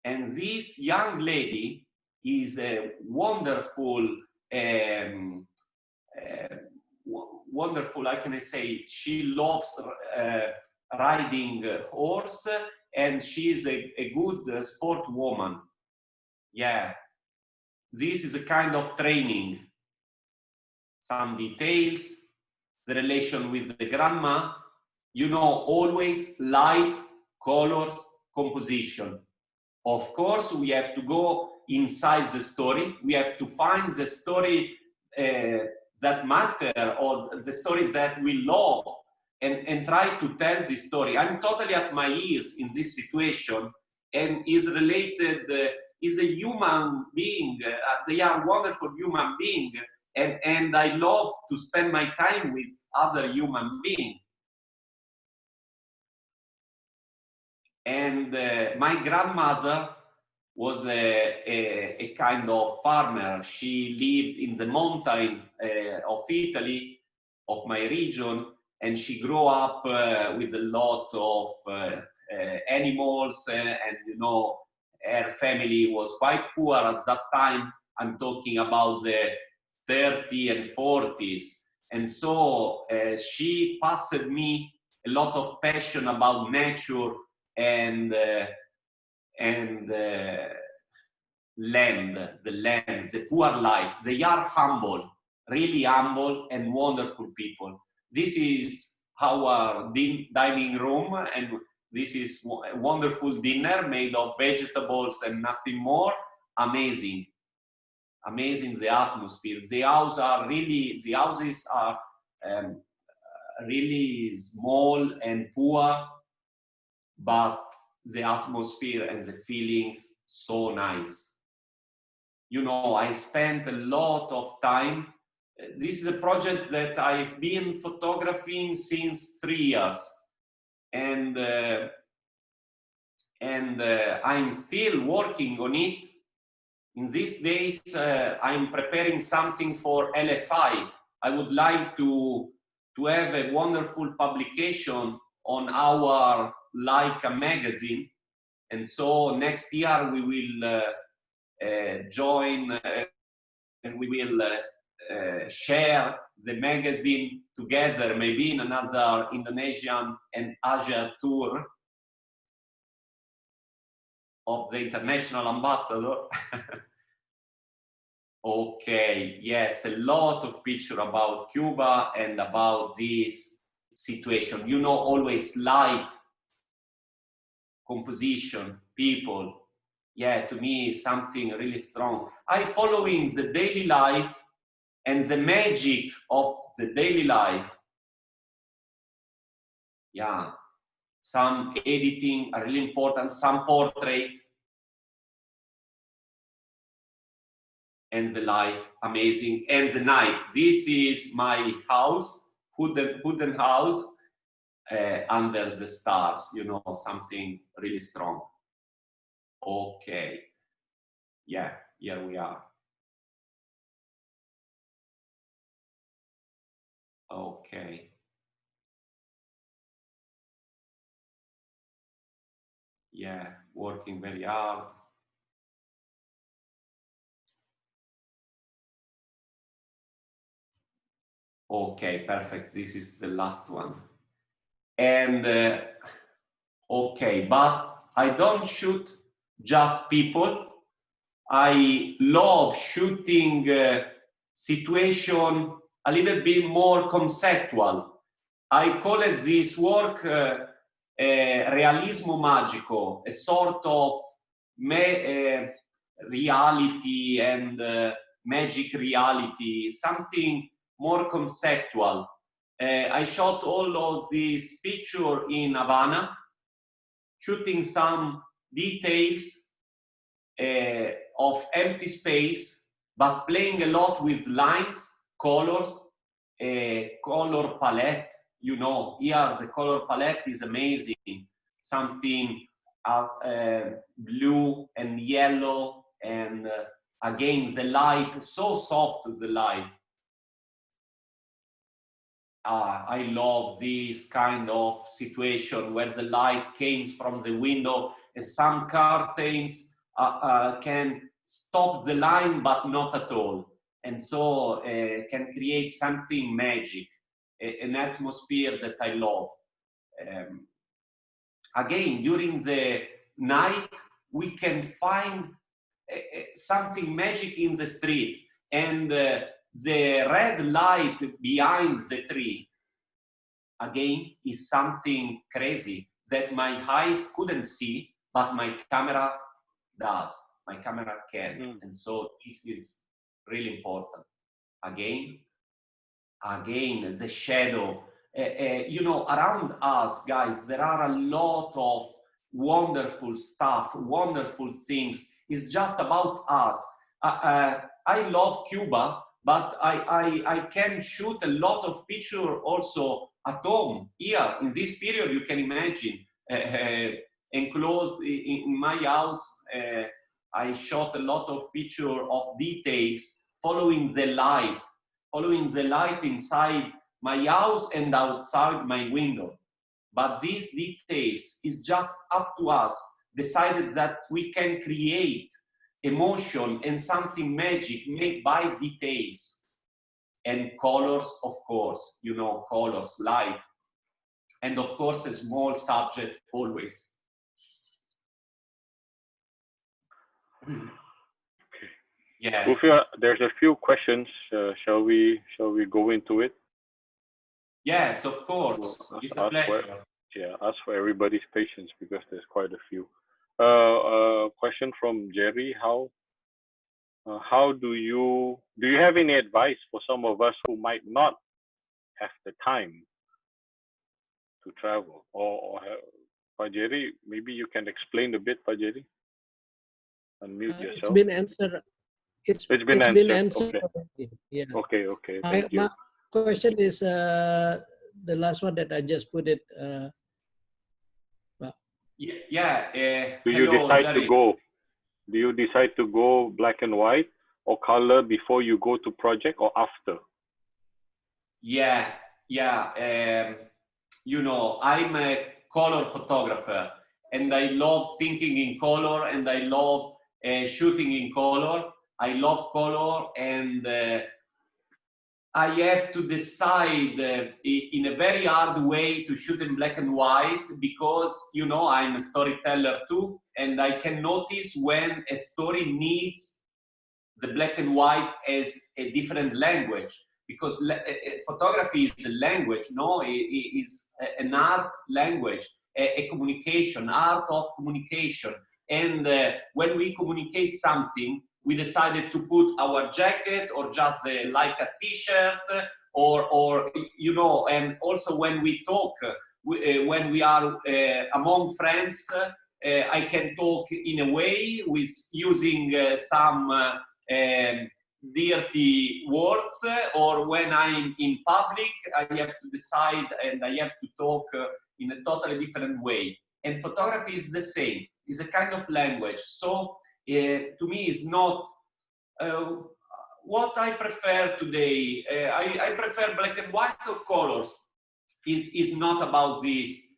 And this young lady is a wonderful, wonderful, how can I say, she loves riding horse, and she is a good sport woman. Yeah, this is a kind of training. Some details, the relation with the grandma, you know, always light, colors, composition. Of course, we have to go inside the story. We have to find the story that matter, or the story that we love, and try to tell this story. I'm totally at my ease in this situation, and is related, is a human being. They are wonderful human being, and I love to spend my time with other human beings. And my grandmother was a kind of farmer. She lived in the mountain of Italy, of my region, and she grew up with a lot of animals, and you know, her family was quite poor at that time. I'm talking about the 30s and 40s. And so she passed me a lot of passion about nature and land, the poor life. They are humble, really humble and wonderful people. This is our dining room, and this is a wonderful dinner made of vegetables and nothing more. Amazing. Amazing, the atmosphere. The houses are really small and poor, but the atmosphere and the feeling so nice. You know, I spent a lot of time. This is a project that I've been photographing since 3 years, and I'm still working on it. In these days, I'm preparing something for LFI. I would like to have a wonderful publication on our Leica magazine, And so next year we will join and we will share the magazine together, maybe in another Indonesian and Asia tour of the international ambassador. Okay, yes, a lot of picture about Cuba and about this situation. You know, always light, composition, people. Yeah, to me, something really strong. I following the daily life and the magic of the daily life. Yeah, some editing are really important, some portrait, and the light, amazing, and the night. This is my house, wooden house, under the stars, you know, something really strong. Okay, yeah, here we are. Okay. Yeah, working very hard. Okay, perfect. This is the last one. And okay, but I don't shoot just people. I love shooting situation a little bit more conceptual. I call it this work realismo magico, a sort of reality and magic reality, something more conceptual. I shot all of these pictures in Havana, shooting some details of empty space, but playing a lot with lines, colors, color palette. You know, here the color palette is amazing. Something as blue and yellow, and again the light, so soft the light. I love this kind of situation where the light came from the window and some curtains can stop the line, but not at all. And so can create something magic, an atmosphere that I love. Again, during the night, we can find something magic in the street, and the red light behind the tree, again, is something crazy that my eyes couldn't see, but my camera does. My camera can. And so this is really important. Again, the shadow. You know, around us, guys, there are a lot of wonderful stuff, wonderful things. It's just about us. I love Cuba, but I can shoot a lot of pictures also at home. Here, in this period, you can imagine, enclosed in my house, I shot a lot of pictures of details following the light inside my house and outside my window. But these details is just up to us, decided that we can create emotion and something magic made by details. And colors, of course, you know, colors, light, and of course a small subject always. Okay. Yes. Fulvio, there's a few questions. Shall we go into it? Yes, of course. It's a pleasure. Ask for everybody's patience because there's quite a few. Question from Jerry: How do you have any advice for some of us who might not have the time to travel? Or Jerry, maybe you can explain a bit, Jerry. Unmute yourself. It's been answered. It's been answered. Okay. Yeah. Okay. Thank you. My question is the last one that I just put it. Do you decide to go? Do you decide to go black and white or color before you go to project or after? You know, I'm a color photographer, and I love thinking in color, and I love shooting in color. I love color, and I have to decide in a very hard way to shoot in black and white, because, you know, I'm a storyteller too, and I can notice when a story needs the black and white as a different language, because photography is a language, no? It is an art language, a communication, art of communication. And when we communicate something, we decided to put our jacket or just the Leica t-shirt, or you know, and also when we talk, when we are among friends, I can talk in a way with using some dirty words, or when I'm in public, I have to decide and I have to talk in a totally different way. And photography is the same, it's a kind of language. So to me, it's not what I prefer today. I prefer black and white or colors. Is not about these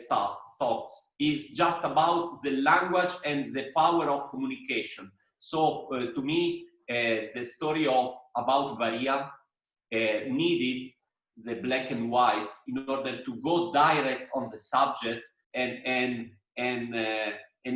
thoughts. It's just about the language and the power of communication. So to me, the story about Varia needed the black and white in order to go direct on the subject, and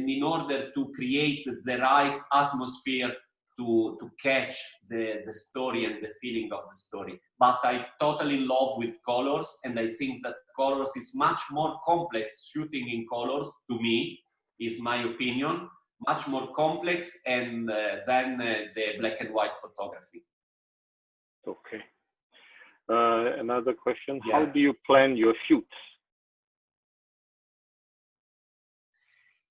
in order to create the right atmosphere to catch the story and the feeling of the story. But I totally love with colors, and I think that colors is much more complex. Shooting in colors, to me, is my opinion, much more complex and than the black and white photography. Okay. Another question, yeah. How do you plan your shoots?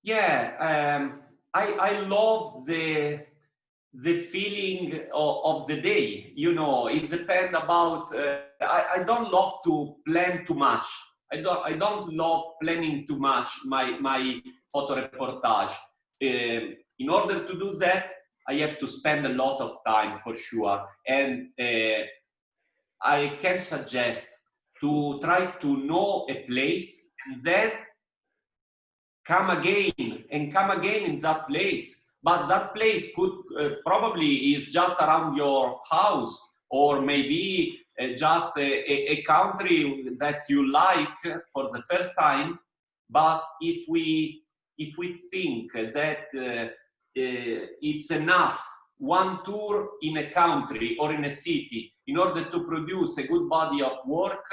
Yeah, I love the feeling of the day. You know, it depends about, I don't love to plan too much. I don't love planning too much my photo reportage. In order to do that, I have to spend a lot of time for sure. And I can suggest to try to know a place and then come again in that place. But that place could probably is just around your house, or maybe just a country that you like for the first time. But if we think that it's enough one tour in a country or in a city in order to produce a good body of work,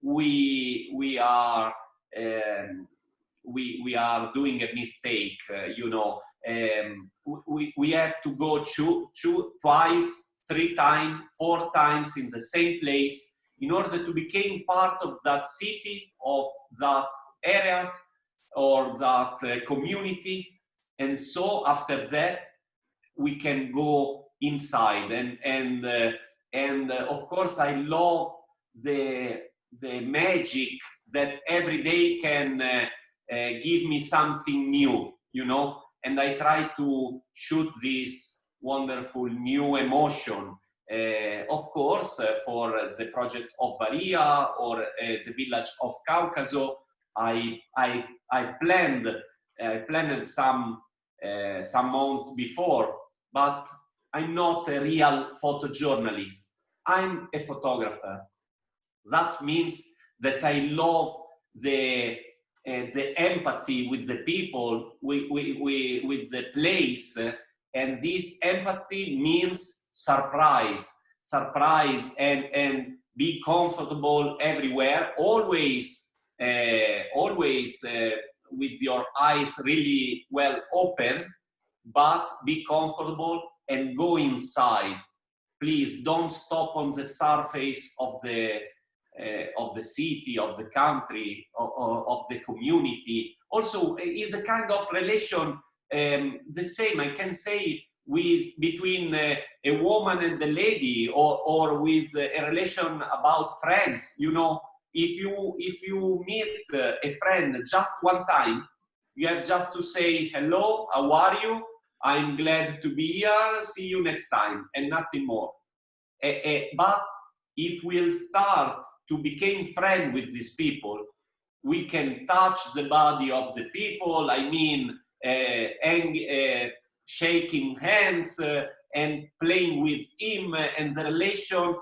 we are doing a mistake, you know. We have to go twice, 3 times, 4 times in the same place in order to become part of that city, of that areas, or that community. And so after that, we can go inside. And of course, I love the magic that every day can give me something new, you know, and I try to shoot this wonderful new emotion. Of course, for the project of Varia or the village of Caucaso, I've planned some months before, but I'm not a real photojournalist. I'm a photographer. That means that I love the empathy with the people, with the place, and this empathy means surprise, and be comfortable everywhere, always with your eyes really well open, but be comfortable and go inside. Please don't stop on the surface of the city, of the country, of the community. Also, is a kind of relation, the same, I can say, between a woman and a lady, or with a relation about friends. You know, if you meet a friend just one time, you have just to say, hello, how are you? I'm glad to be here, see you next time, and nothing more. But if we'll start to become friends with these people, we can touch the body of the people, I mean, shaking hands and playing with him, and the relation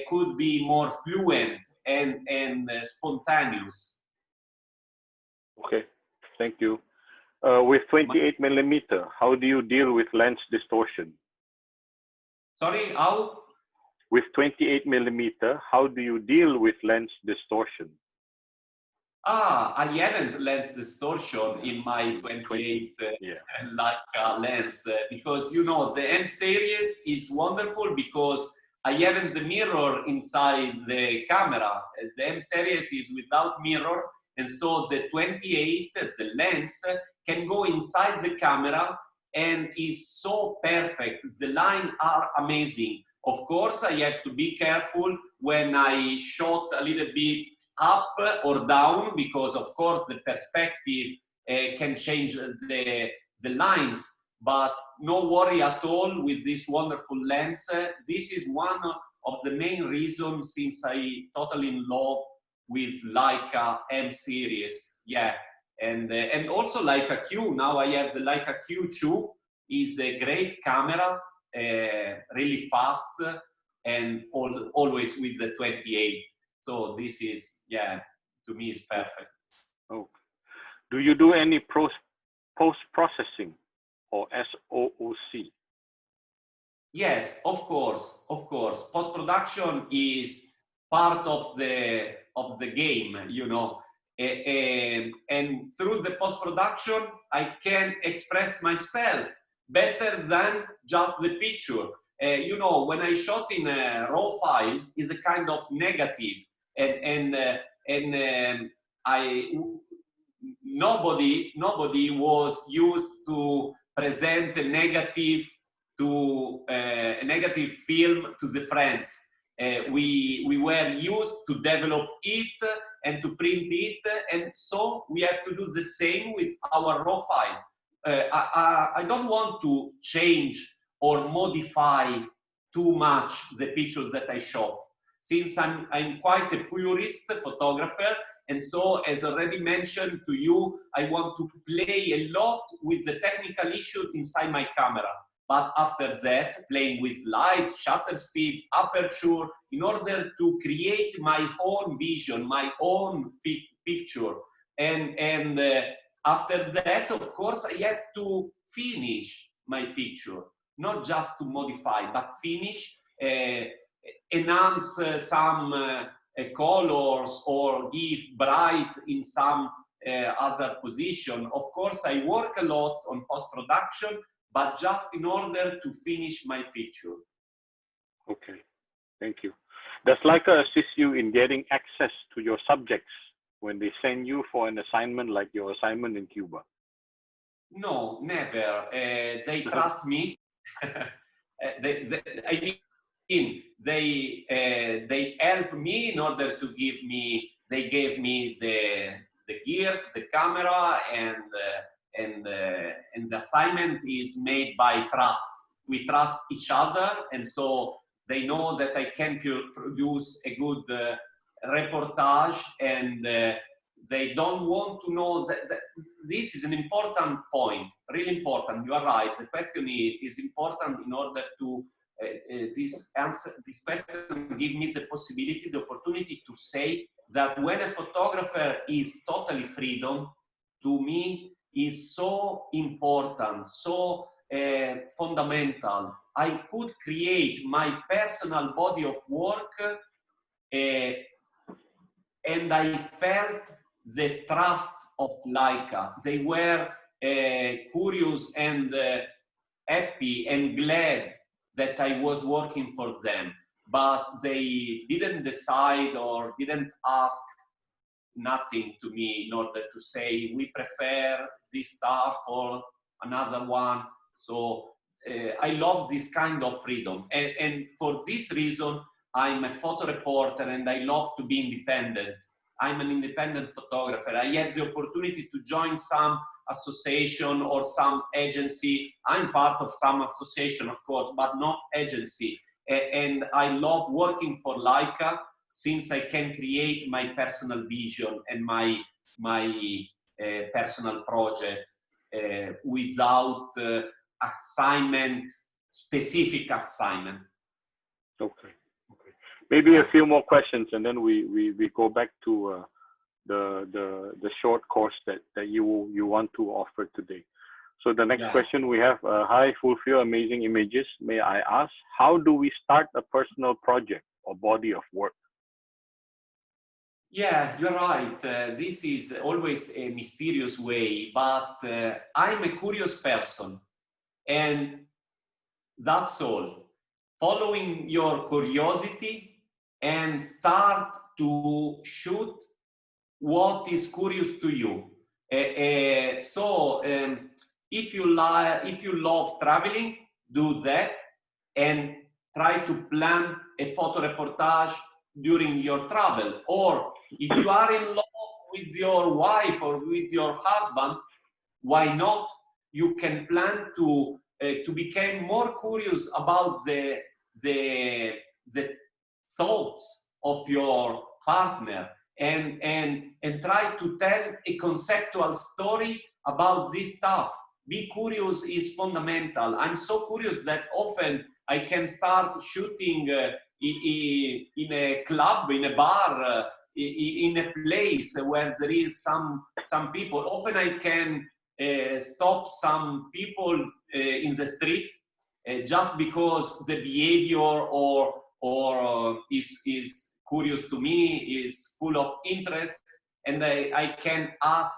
could be more fluent and spontaneous. Okay, thank you. With 28mm, how do you deal with lens distortion? Sorry, how? With 28mm, how do you deal with lens distortion? I haven't lens distortion in my 28 Leica lens because, you know, the M series is wonderful because I haven't the mirror inside the camera. The M series is without mirror, and so the 28, the lens, can go inside the camera and is so perfect. The lines are amazing. Of course, I have to be careful when I shot a little bit up or down, because of course the perspective can change the lines, but no worry at all with this wonderful lens. This is one of the main reasons since I totally in love with Leica M series. Yeah, and also Leica Q. Now I have the Leica Q2. Is a great camera, really fast, and always with the 28. So this is, yeah, to me is perfect. Oh, do you do any post-processing or SOOC? Yes, of course, of course. Post-production is part of the game, you know. And through the post-production, I can express myself better than just the picture. You know, when I shot in a raw file, is a kind of negative, nobody was used to present a negative film to the friends. We were used to develop it and to print it, and so we have to do the same with our raw file. I don't want to change or modify too much the pictures that I shot, since I'm quite a purist photographer, and so, as already mentioned to you, I want to play a lot with the technical issue inside my camera. But after that, playing with light, shutter speed, aperture, in order to create my own vision, my own picture. And after that, of course, I have to finish my picture, not just to modify, but finish, enhance some colors or give bright in some other position. Of course, I work a lot on post-production, but just in order to finish my picture. Okay, thank you. Does Leica assist you in getting access to your subjects when they send you for an assignment like your assignment in Cuba? No, never. They trust me. They help me in order to give me, they gave me the gears, the camera, and the assignment is made by trust. We trust each other, and so they know that I can produce a good reportage, and they don't want to know that this is an important point, really important. You are right. The question is important in order to this question give me the possibility, the opportunity to say that when a photographer is totally freedom, to me is so important, so fundamental. I could create my personal body of work, and I felt the trust of Leica. They were curious and happy and glad that I was working for them, but they didn't decide or didn't ask nothing to me in order to say we prefer this star for another one. So I love this kind of freedom, and for this reason I'm a photo reporter and I love to be independent. I'm an independent photographer. I had the opportunity to join some association or some agency. I'm part of some association, of course, but not agency. And I love working for Leica. since I can create my personal vision and my personal project without specific assignment. Okay. Okay. Maybe a few more questions, and then we go back to the short course that you want to offer today. So the next question we have, hi Fulvio, amazing images. May I ask, how do we start a personal project or body of work? Yeah, you're right. This is always a mysterious way, but I'm a curious person, and that's all. Following your curiosity and start to shoot what is curious to you. If you love traveling, do that and try to plan a photo reportage during your travel. Or if you are in love with your wife or with your husband, why not? You can plan to become more curious about the thoughts of your partner and try to tell a conceptual story about this stuff. Be curious is fundamental. I'm so curious that often I can start shooting in a club, in a bar, in a place where there is some people. Often I can stop some people in the street just because the behavior or is curious to me, is full of interest, and I can ask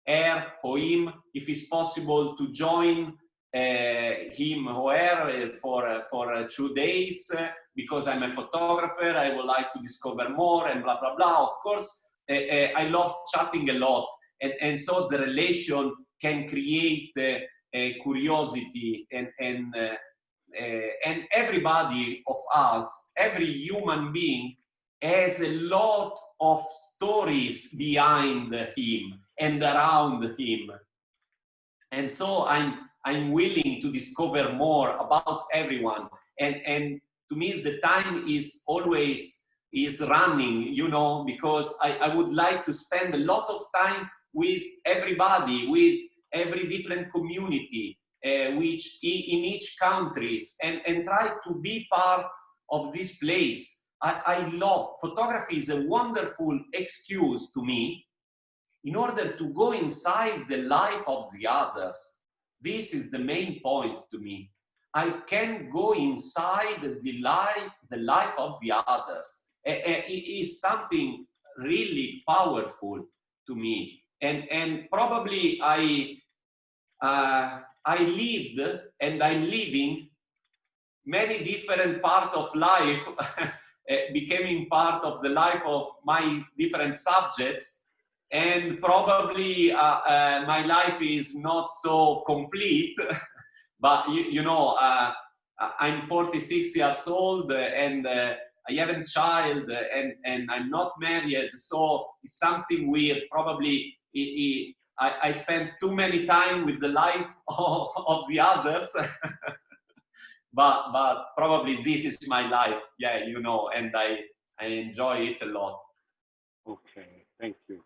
her or him if it's possible to join him or her for 2 days because I'm a photographer, I would like to discover more and blah, blah, blah. Of course, I love chatting a lot, and so the relation can create curiosity and everybody of us, every human being has a lot of stories behind him and around him. And so I'm willing to discover more about everyone. And to me, the time is always running, you know, because I would like to spend a lot of time with everybody, with every different community, which in each countries, and try to be part of this place. I love photography. Is a wonderful excuse to me in order to go inside the life of the others. This is the main point to me. I can go inside the life of the others. It is something really powerful to me. And probably I lived and I'm living many different parts of life, becoming part of the life of my different subjects. And probably my life is not so complete, but you know, I'm 46 years old and I have a child and I'm not married, so it's something weird. Probably I spend too many time with the life of the others, but probably this is my life, yeah, you know, and I enjoy it a lot. Okay, thank you.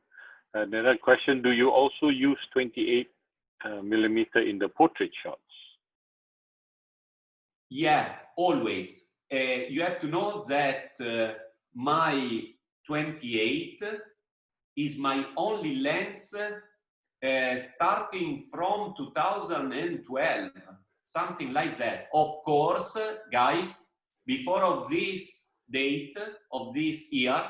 Another question, do you also use 28 millimeter in the portrait shots? Yeah, always. You have to know that my 28 is my only lens starting from 2012, something like that. Of course, guys, before of this date of this year,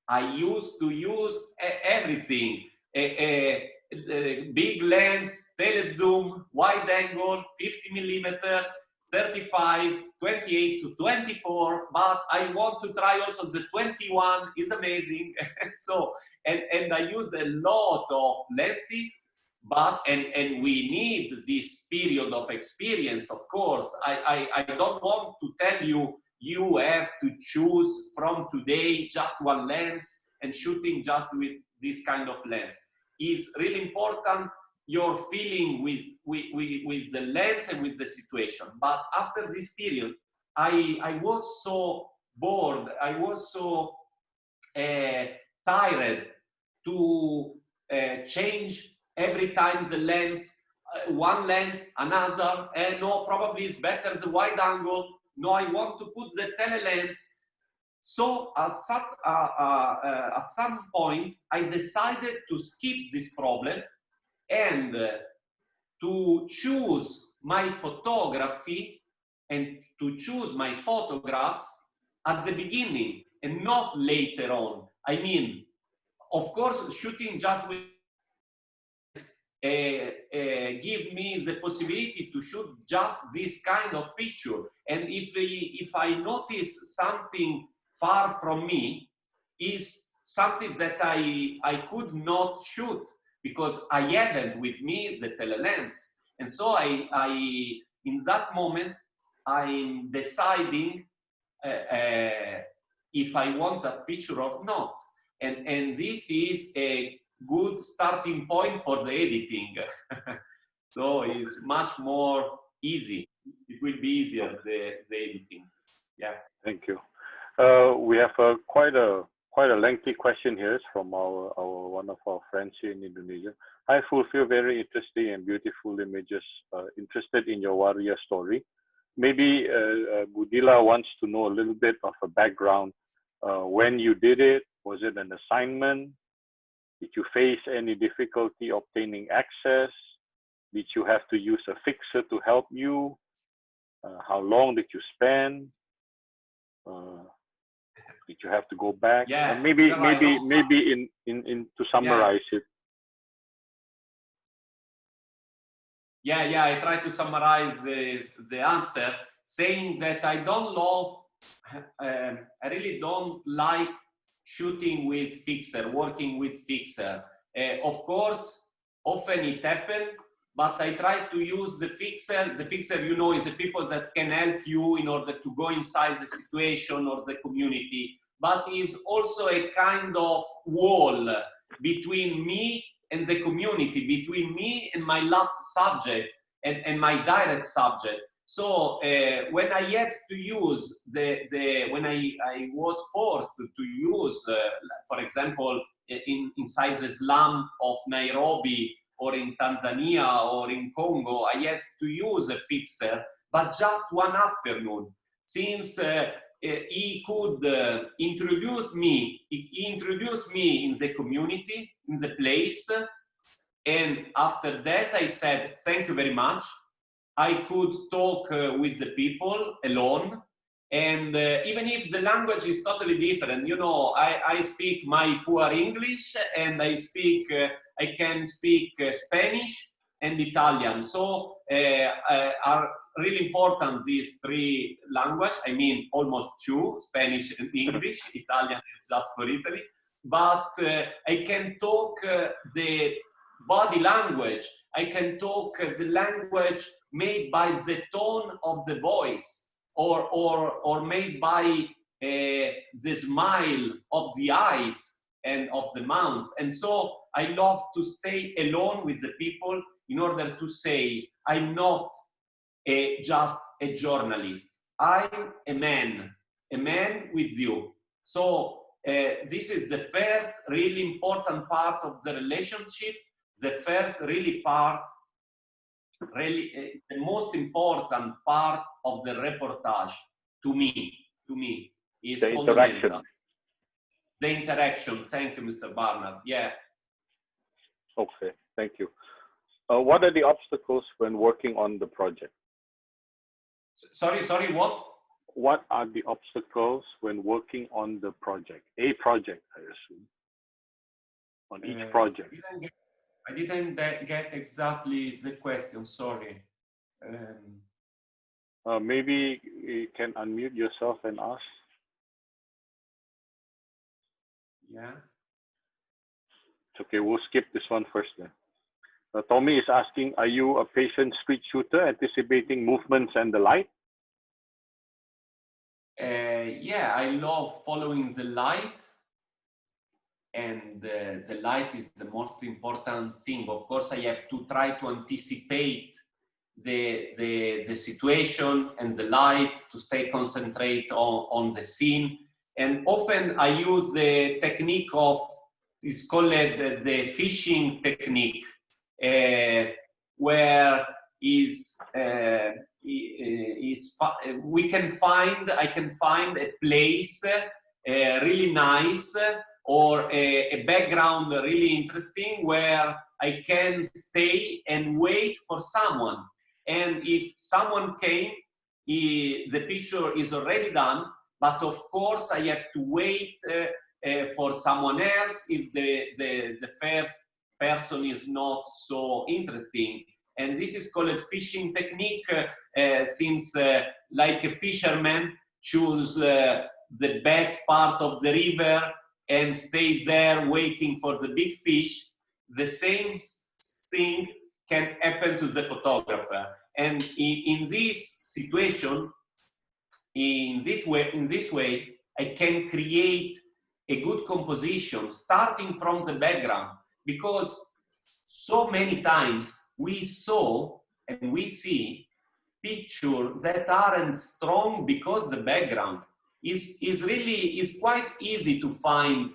I used to use everything. Big lens, telezoom, wide angle, 50 millimeters, 35, 28 to 24, but I want to try also the 21, is amazing. So, and I used a lot of lenses, but, and we need this period of experience, of course. I don't want to tell you, you have to choose from today just one lens and shooting just with this kind of lens. It's really important your feeling with the lens and with the situation. But after this period, I was so bored, I was so tired to change every time the lens, one lens, another, no, probably it's better the wide angle, no, I want to put the telelens. So at some point, I decided to skip this problem and to choose my photography and to choose my photographs at the beginning and not later on. I mean, of course, shooting just with give me the possibility to shoot just this kind of picture. And if I notice something far from me, is something that I could not shoot because I haven't with me the telelens. And so I in that moment, I'm deciding if I want that picture or not. And this is a good starting point for the editing. So it's much more easy. It will be easier, the editing. Yeah. Thank you. We have quite a lengthy question here from one of our friends here in Indonesia. Hi, Fulvio, very interesting and beautiful images. Interested in your warrior story. Maybe Budila wants to know a little bit of a background. When you did it, was it an assignment? Did you face any difficulty obtaining access? Did you have to use a fixer to help you? How long did you spend? Did you have to go back? Yeah, maybe to summarize it. Yeah, I try to summarize the answer, saying that I don't love, I really don't like shooting with fixer, working with fixer. Of course, often it happens, but I try to use the fixer. The fixer, you know, is the people that can help you in order to go inside the situation or the community, but is also a kind of wall between me and the community, between me and my last subject and my direct subject. So when I had to use when I was forced to use, for example, inside the slum of Nairobi or in Tanzania or in Congo, I had to use a fixer, but just one afternoon, since he could introduce me in the community, in the place. And after that, I said, thank you very much. I could talk with the people alone. And even if the language is totally different, you know, I speak my poor English and I can speak Spanish and Italian. So are really important, these three languages. I mean, almost two, Spanish and English. Italian is just for Italy. But I can talk the body language. I can talk the language made by the tone of the voice or made by the smile of the eyes and of the mouth. And so I love to stay alone with the people in order to say, I'm not just a journalist. I'm a man with you. So this is the first really important part of the relationship. The first really part, the most important part of the reportage to me is the interaction. The interaction. Thank you, Mr. Barnard. Yeah. Okay, thank you. What are the obstacles when working on the project? Sorry, what? What are the obstacles when working on the project? A project, I assume. On each project. I didn't get exactly the question, sorry. Maybe you can unmute yourself and ask. Yeah. It's okay, we'll skip this one first then. Tommy is asking, are you a patient street shooter, anticipating movements and the light? Yeah, I love following the light. And the light is the most important thing. Of course, I have to try to anticipate the situation and the light to stay concentrate on the scene. And often I use the technique of, it's called the fishing technique, where I can find a place really nice, or a background really interesting, where I can stay and wait for someone. And if someone came, the picture is already done, but of course I have to wait for someone else if the first person is not so interesting. And this is called fishing technique, since like a fisherman choose the best part of the river and stay there waiting for the big fish. The same thing can happen to the photographer. And in this situation, in this way, I can create a good composition starting from the background, because so many times we saw and we see pictures that aren't strong because the background is quite easy to find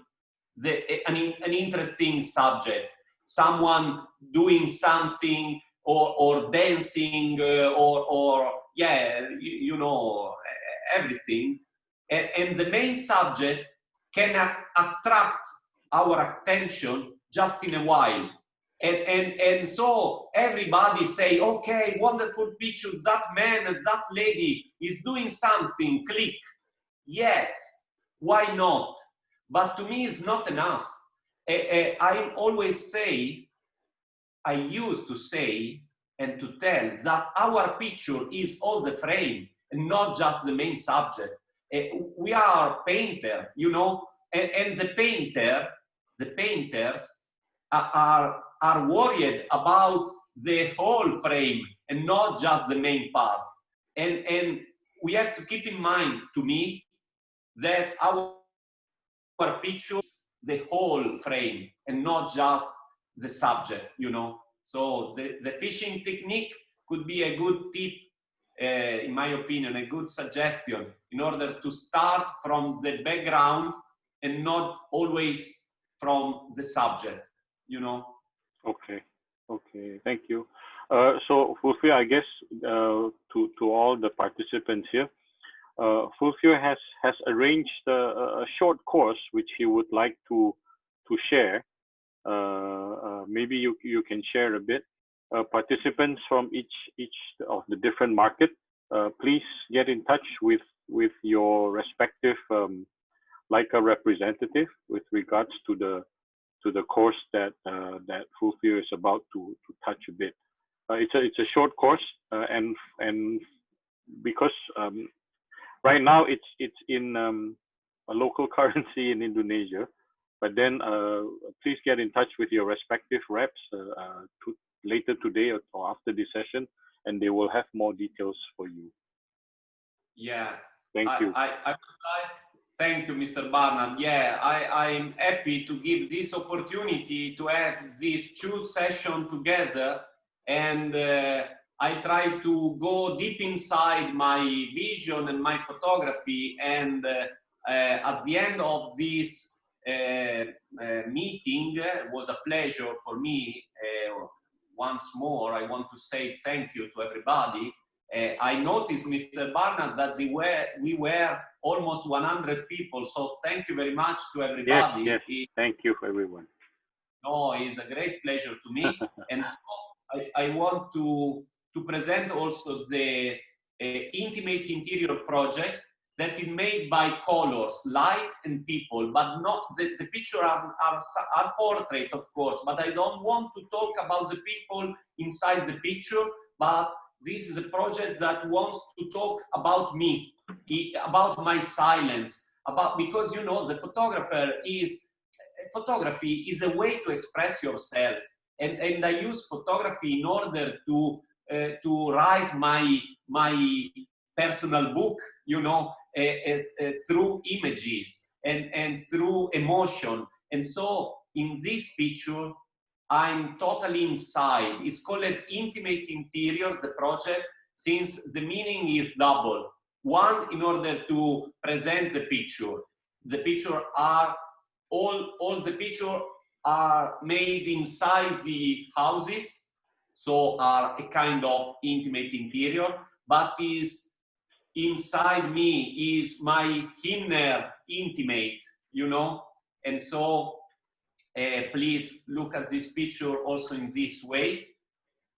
an interesting subject, someone doing something or dancing or yeah, you know, everything, and the main subject can attract our attention just in a while. And so everybody say, okay, wonderful picture, that man and that lady is doing something, click. Yes, why not? But to me, it's not enough. I always say, I used to say and to tell that our picture is all the frame and not just the main subject. We are painter, you know, and the painters are worried about the whole frame and not just the main part. And we have to keep in mind, to me, that our picture is the whole frame and not just the subject, you know. So the fishing technique could be a good tip, in my opinion, a good suggestion in order to start from the background and not always from the subject, you know. Okay, okay, thank you. So Fulvio, I guess to all the participants here, Fulvio has arranged a short course which he would like to share. Maybe you can share a bit. Participants from each of the different market, please get in touch with your respective Leica representative with regards to the course that Fulvio is about to touch a bit. It's a short course, and because right now it's in a local currency in Indonesia, but then please get in touch with your respective reps later today or after this session, and they will have more details for you. Yeah. Thank you. Thank you, Mr. Barnard. Yeah, I'm happy to give this opportunity to have these two sessions together, and I try to go deep inside my vision and my photography, and at the end of this meeting, it was a pleasure for me. Once more, I want to say thank you to everybody. I noticed, Mr. Barnard, that we were almost 100 people, so thank you very much to everybody. Yes, thank you for everyone. No, it's a great pleasure to me. And so I want to present also the Intimate Interior project that is made by colors, light and people, but not the picture are portrait, of course, but I don't want to talk about the people inside the picture, but this is a project that wants to talk about me, about my silence, because you know, the photography is a way to express yourself, and I use photography in order to write my personal book, you know, through images and through emotion. And so in this picture, I'm totally inside. It's called Intimate Interior, the project, since the meaning is double. One, in order to present the picture, the picture are all the picture are made inside the houses, so are a kind of intimate interior, but is inside me, is my inner intimate, you know. And so please look at this picture also in this way.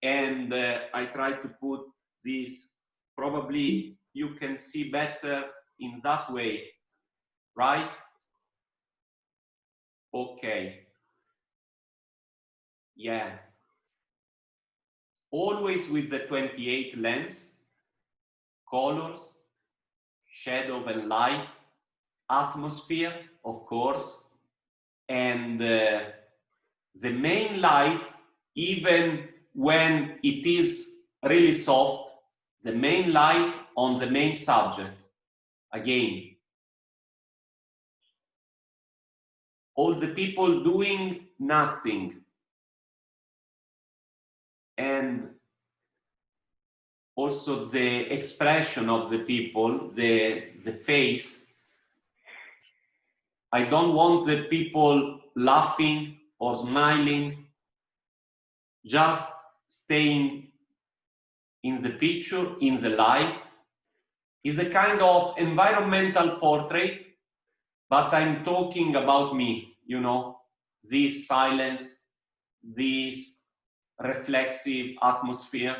And I try to put this, probably you can see better in that way, right? Okay. Yeah. Always with the 28 lens, colors, shadow and light, atmosphere, of course, and the main light, even when it is really soft, the main light on the main subject. Again, all the people doing nothing, and also the expression of the people, the face. I don't want the people laughing or smiling, just staying in the picture, in the light. Is a kind of environmental portrait, but I'm talking about me, you know, this silence, this reflexive atmosphere.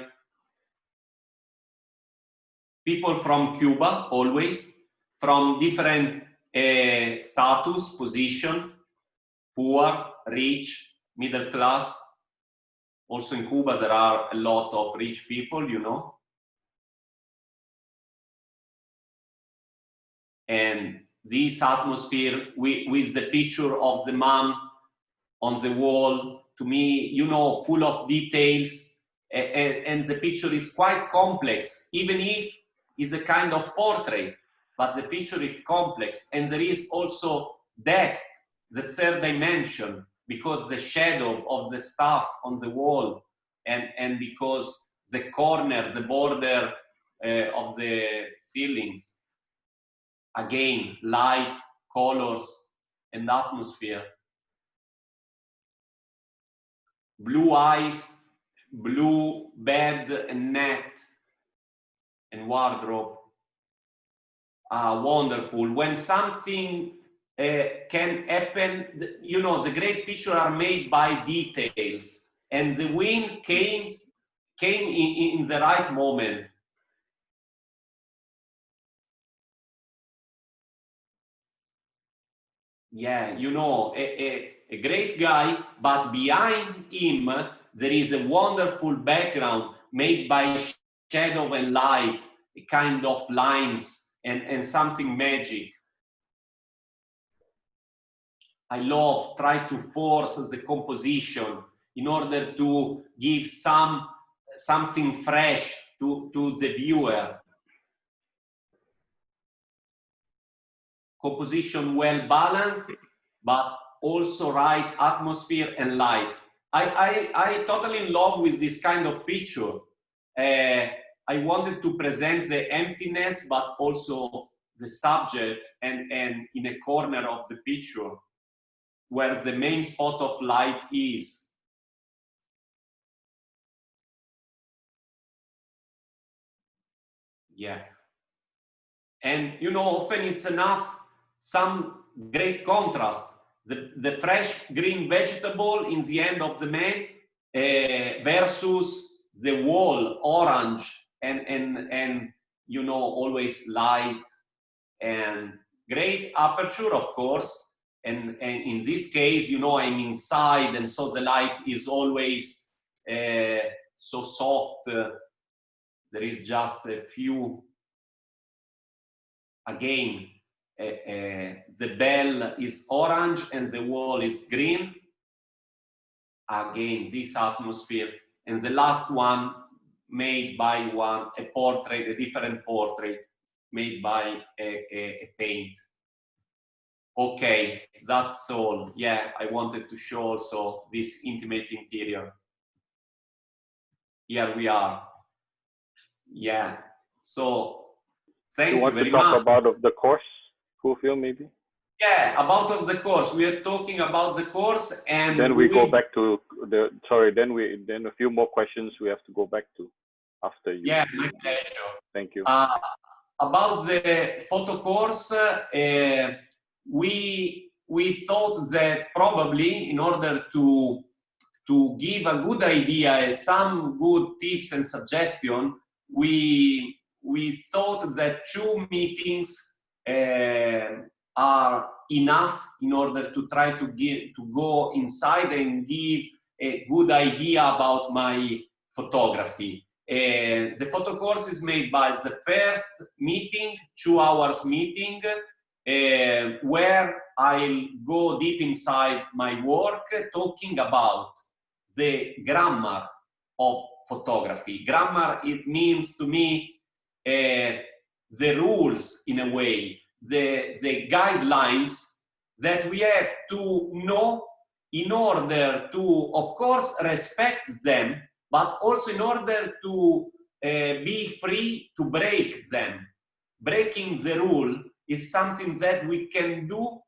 People from Cuba, always, from different status, position, poor, rich, middle class. Also in Cuba, there are a lot of rich people, you know. And this atmosphere with the picture of the mom on the wall, to me, you know, full of details, and the picture is quite complex, even if it's a kind of portrait, but the picture is complex, and there is also depth, the third dimension, because the shadow of the stuff on the wall, and because the corner, the border of the ceilings. Again, light, colors, and atmosphere. Blue eyes, blue bed and net, and wardrobe. Wonderful. When something can happen, you know, the great pictures are made by details, and the wind came in the right moment. Yeah, you know, a great guy, but behind him there is a wonderful background made by shadow and light, a kind of lines and something magic. I love try to force the composition in order to give something fresh to the viewer. Composition well balanced, but also right atmosphere and light. I totally in love with this kind of picture. I wanted to present the emptiness, but also the subject, and in a corner of the picture where the main spot of light is. Yeah. And you know, often it's enough some great contrast. The fresh green vegetable in the end of the man versus the wall orange and you know, always light and great aperture, of course. And in this case, you know, I'm inside, and so the light is always so soft. There is just a few. Again, the bell is orange and the wall is green. Again, this atmosphere. And the last one made by a portrait, a different portrait made by a paint. Okay, that's all. Yeah, I wanted to show also this intimate interior. Here we are. Yeah, so thank you very much. You want to talk about of the course, Fulvio, maybe? Yeah, about of the course. We are talking about the course, and then we go back to the. Sorry, then a few more questions we have to go back to after you. Yeah, my pleasure. Thank you. About the photo course, we thought that probably in order to give a good idea and some good tips and suggestions, we thought that 2 meetings are enough in order to try to go inside and give a good idea about my photography. The photo course is made by the first meeting, 2 hours meeting, where I'll go deep inside my work, talking about the grammar of photography. Grammar, it means to me the rules in a way, the guidelines that we have to know in order to, of course, respect them, but also in order to be free to break them. Breaking the rule is something that we can do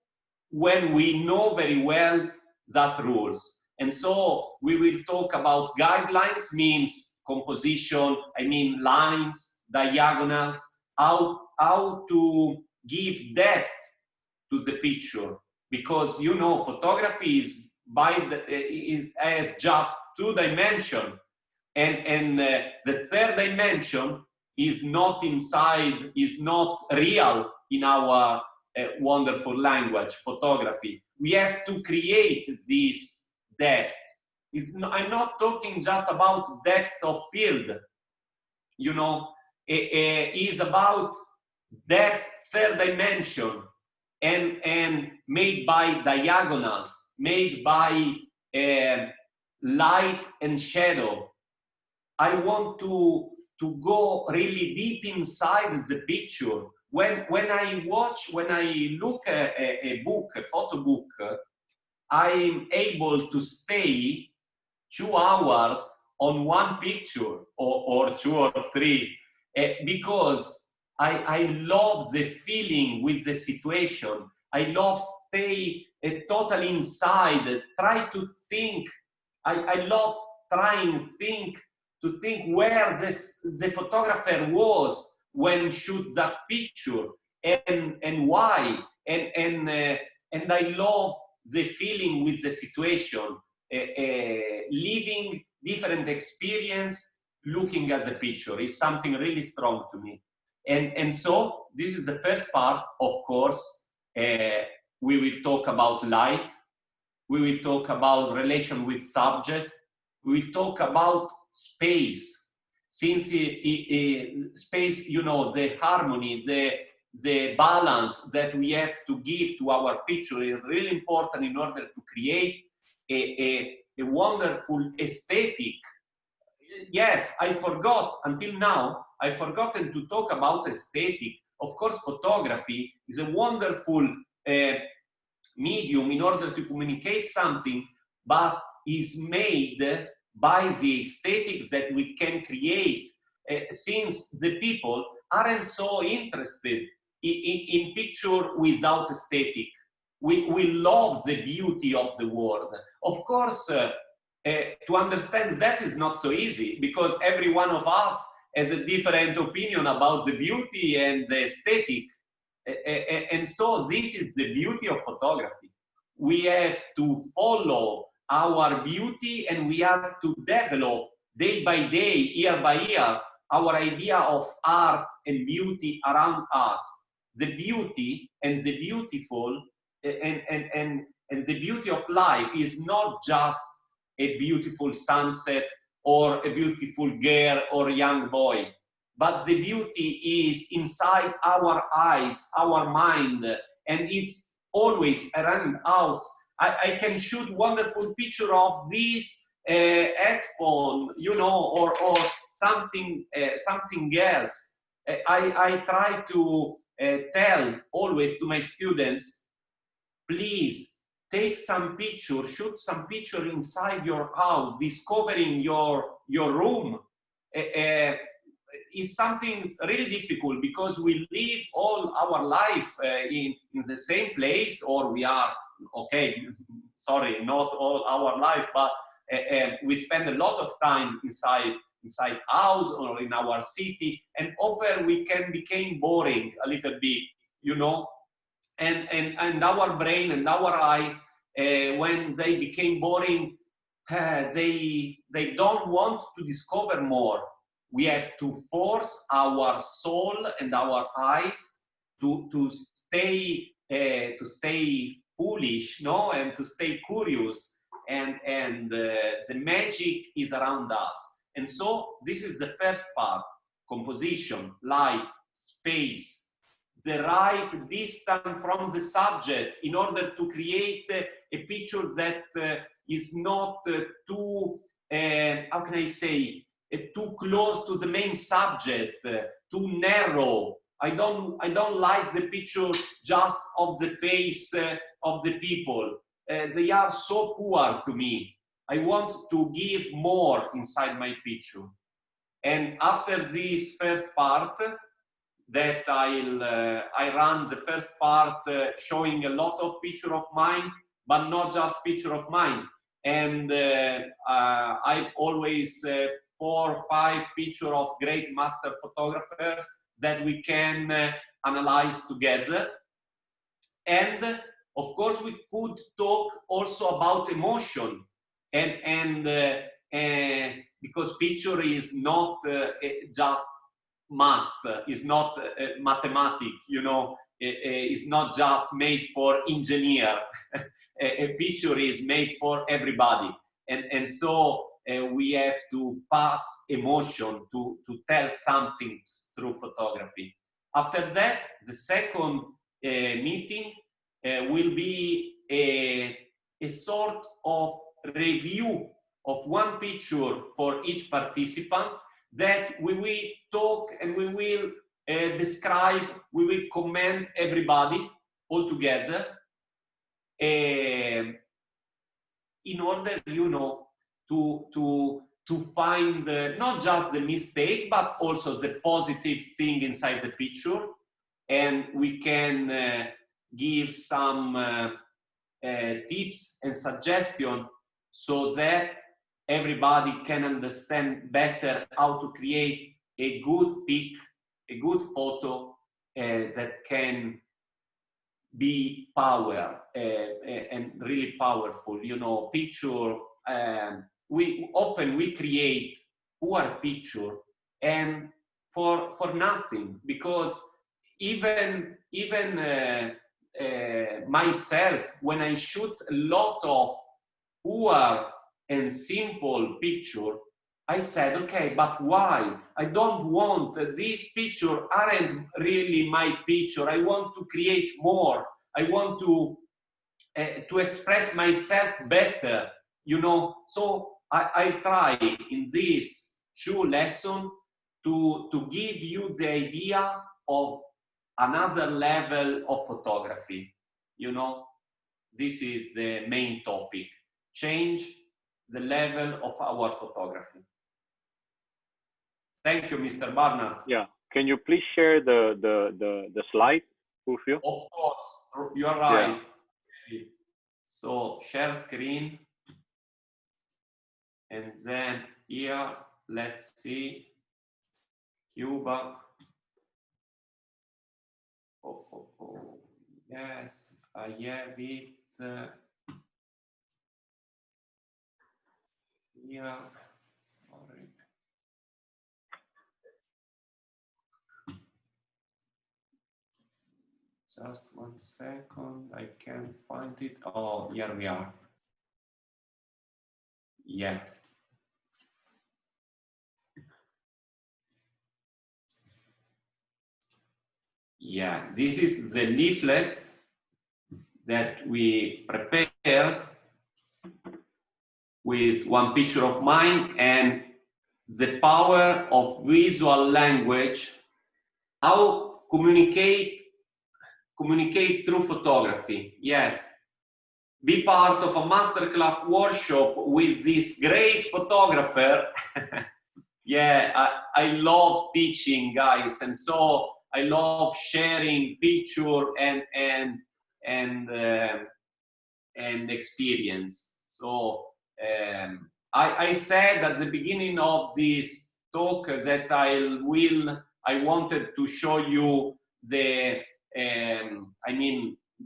when we know very well that rules. And so we will talk about guidelines, means composition, I mean lines, diagonals, how to give depth to the picture. Because, you know, photography is has just 2 dimensions, and the 3rd dimension is not inside, is not real in our wonderful language, photography. We have to create this depth. I'm not talking just about depth of field, you know, it's about depth, 3rd dimension, and made by diagonals, made by light and shadow. I want to go really deep inside the picture. When I look at a book, a photo book, I'm able to stay 2 hours on one picture, or 2 or 3, because I love the feeling with the situation. I love stay totally inside, try to think. I love trying to think where the photographer was when shoot that picture, and why, and I love the feeling with the situation, living different experience, looking at the picture is something really strong to me. And so this is the first part. Of course, we will talk about light, we will talk about relation with subject, we will talk about space. Since space, you know, the harmony, the balance that we have to give to our picture is really important in order to create a wonderful aesthetic. Yes, I forgot, until now, I've forgotten to talk about aesthetic. Of course, photography is a wonderful medium in order to communicate something, but is made by the aesthetic that we can create, since the people aren't so interested in picture without aesthetic. We love the beauty of the world. Of course, to understand that is not so easy, because every one of us has a different opinion about the beauty and the aesthetic. And so this is the beauty of photography. We have to follow our beauty, and we have to develop day by day, year by year, our idea of art and beauty around us. The beauty and the beautiful and the beauty of life is not just a beautiful sunset or a beautiful girl or young boy, but the beauty is inside our eyes, our mind, and it's always around us. I can shoot wonderful picture of this headphone, you know, or something else. I try to tell always to my students, please take some picture, shoot some picture inside your house, discovering your room. is something really difficult because we live all our life in the same place, or we are, okay, sorry, not all our life, but we spend a lot of time inside house or in our city, and often we can become boring a little bit, you know, and our brain and our eyes, when they became boring, they don't want to discover more. We have to force our soul and our eyes to stay foolish, no, and to stay curious, and the magic is around us. And so this is the first part: composition, light, space, the right distance from the subject in order to create a picture that is not too, how can I say, too close to the main subject, too narrow. I don't like the picture just of the face of the people. They are so poor to me. I want to give more inside my picture. And after this first part, that I run the first part showing a lot of picture of mine, but not just picture of mine. And I've always 4 or 5 picture of great master photographers that we can analyze together. And of course, we could talk also about emotion, and because picture is not just math, is not mathematics, you know, it's not just made for engineer. A picture is made for everybody, and so we have to pass emotion to tell something through photography. After that, the second meeting will be a sort of review of one picture for each participant, that we will talk and we will describe, we will comment everybody all together, in order, you know, to find not just the mistake, but also the positive thing inside the picture. And we can give some tips and suggestions so that everybody can understand better how to create a good pic, a good photo that can be power and really powerful. You know, picture, we often create poor picture and for nothing, because even myself, when I shoot a lot of poor and simple picture, I said, okay, but why? I don't want, these pictures aren't really my picture. I want to create more. I want to express myself better, you know. So I try in this 2 lessons to give you the idea of another level of photography, you know. This is the main topic: change the level of our photography. Thank you, Mr. Barnard. Yeah, can you please share the slide, Fulvio? Of course, you are right. Yeah. So share screen, and then here, let's see, CUBA. Oh. Yes, I have it here. Sorry. Just 1 second, I can't find it. Oh, here we are. Yeah. Yeah, this is the leaflet that we prepared with 1 picture of mine and the power of visual language, how communicate through photography. Yes, be part of a masterclass workshop with this great photographer Yeah, I love teaching, guys, and so I love sharing picture and experience. So I said at the beginning of this talk that I wanted to show you the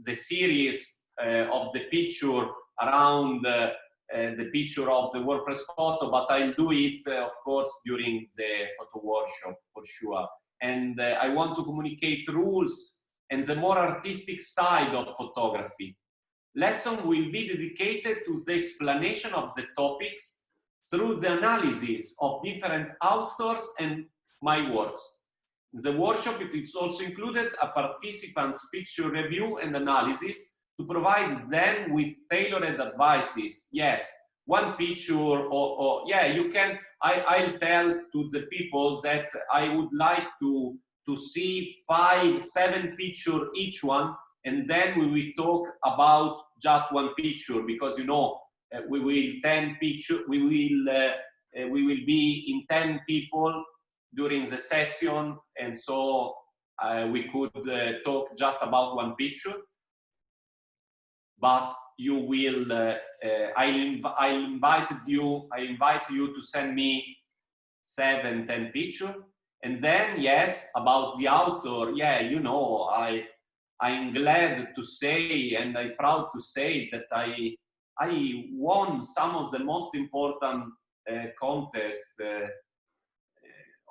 the series of the picture around the picture of the WordPress photo, but I'll do it, of course, during the photo workshop for sure. And I want to communicate rules and the more artistic side of photography. Lesson will be dedicated to the explanation of the topics through the analysis of different authors and my works. The workshop is also included a participant's picture review and analysis to provide them with tailored advices. Yes, one picture or yeah, you can, I'll tell to the people that I would like to see 5, 7 pictures each one, and then we will talk about just one picture, because you know we will 10 picture, we will be in 10 people during the session, and so we could talk just about one picture. But you will, I invite you to send me 7, 10 pictures, and then yes, about the author, yeah, you know, I'm glad to say, and I'm proud to say that I won some of the most important contests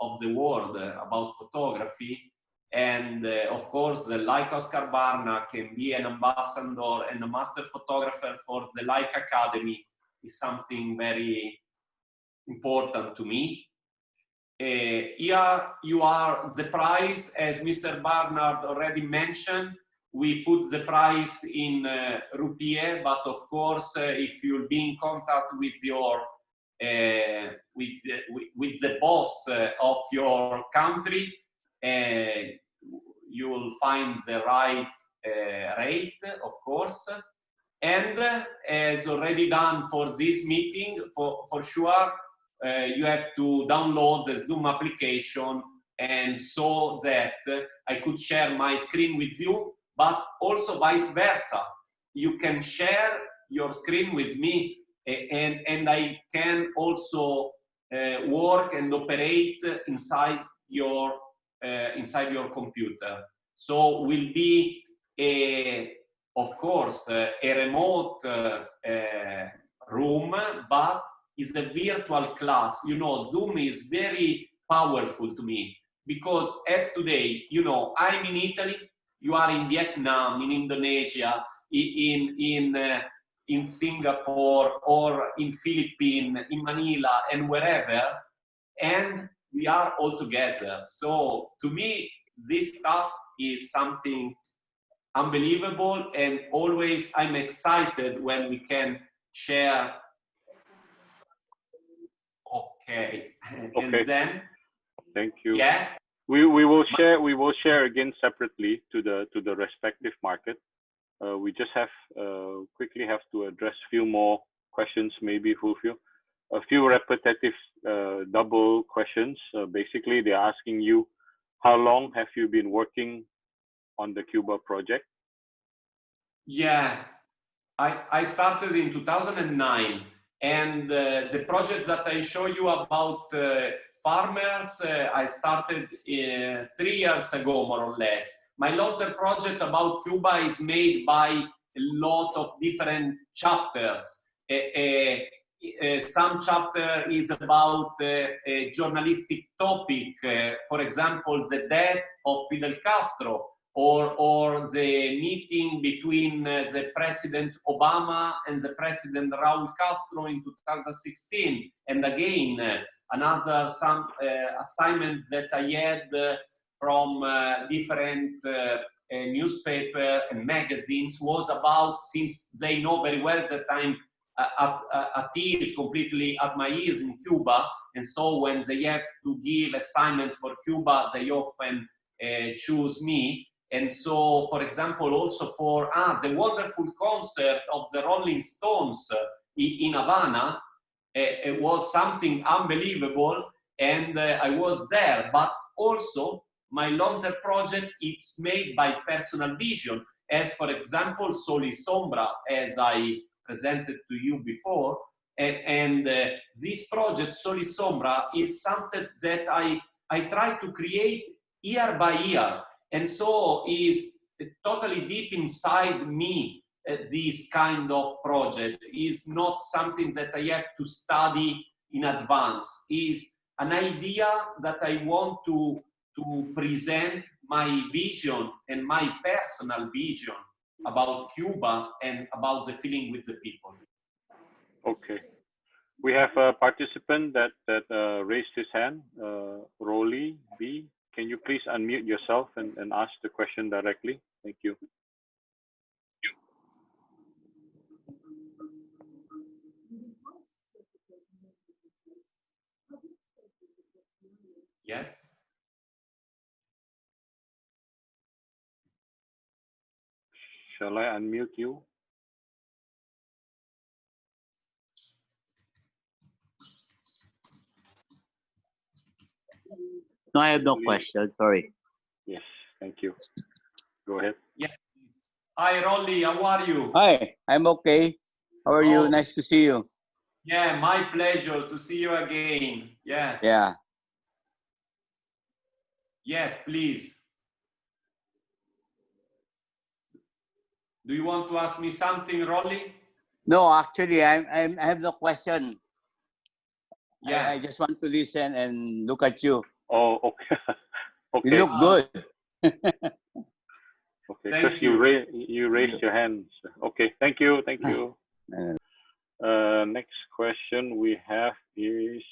of the world about photography. And of course, like Oscar Barna can be an ambassador and a master photographer for the Leica Academy is something very important to me. Here you are the price, as Mr. Barnard already mentioned. We put the price in rupiah, but of course, if you'll be in contact with your with the boss of your country, you will find the right rate, of course. And as already done for this meeting, for sure, you have to download the Zoom application, and so that I could share my screen with you, but also vice versa. You can share your screen with me, and I can also work and operate inside your computer. So will be of course a remote room, but is a virtual class. You know, Zoom is very powerful to me, because as today, you know, I'm in Italy, you are in Vietnam, in Indonesia, in Singapore, or in Philippines, in Manila, and wherever, and we are all together. So to me, this stuff is something unbelievable, and always I'm excited when we can share. Okay. And then thank you. Yeah, we will share again separately to the respective market. We just have quickly have to address few more questions, maybe Fulvio. A few repetitive double questions. Basically, they're asking you, how long have you been working on the CUBA project? Yeah, I started in 2009, and the project that I show you about farmers, I started 3 years ago, more or less. My long-term project about CUBA is made by a lot of different chapters. Some chapter is about a journalistic topic, for example, the death of Fidel Castro, or the meeting between the President Obama and the President Raul Castro in 2016. And again, another assignment that I had from different newspaper and magazines was about, since they know very well that I'm at ease, completely at my ease in Cuba, and so when they have to give assignment for Cuba, they often choose me. And so, for example, also for the wonderful concert of the Rolling Stones in Havana, it was something unbelievable. and I was there. But also my long-term project, it's made by personal vision, as for example, Soli Sombra, as I presented to you before. And this project, Soli Sombra, is something that I try to create year by year. And so is totally deep inside me. This kind of project is not something that I have to study in advance. Is an idea that I want to present my vision and my personal vision about Cuba and about the feeling with the people. Okay. We have a participant that raised his hand, Rolly B. Can you please unmute yourself and ask the question directly? Thank you. Yes. Shall I unmute you? No, I have no question. Sorry. Yes, thank you. Go ahead. Yes. Hi, Rolly. How are you? Hi, I'm okay. How are you? Nice to see you. Yeah, my pleasure to see you again. Yeah. Yeah. Yes, please. Do you want to ask me something, Rolly? No, actually, I have no question. Yeah. I just want to listen and look at you. Oh, okay. Okay. You look good. Okay, Thank because you. you raised your hands. Okay, thank you, thank you. Next question we have is,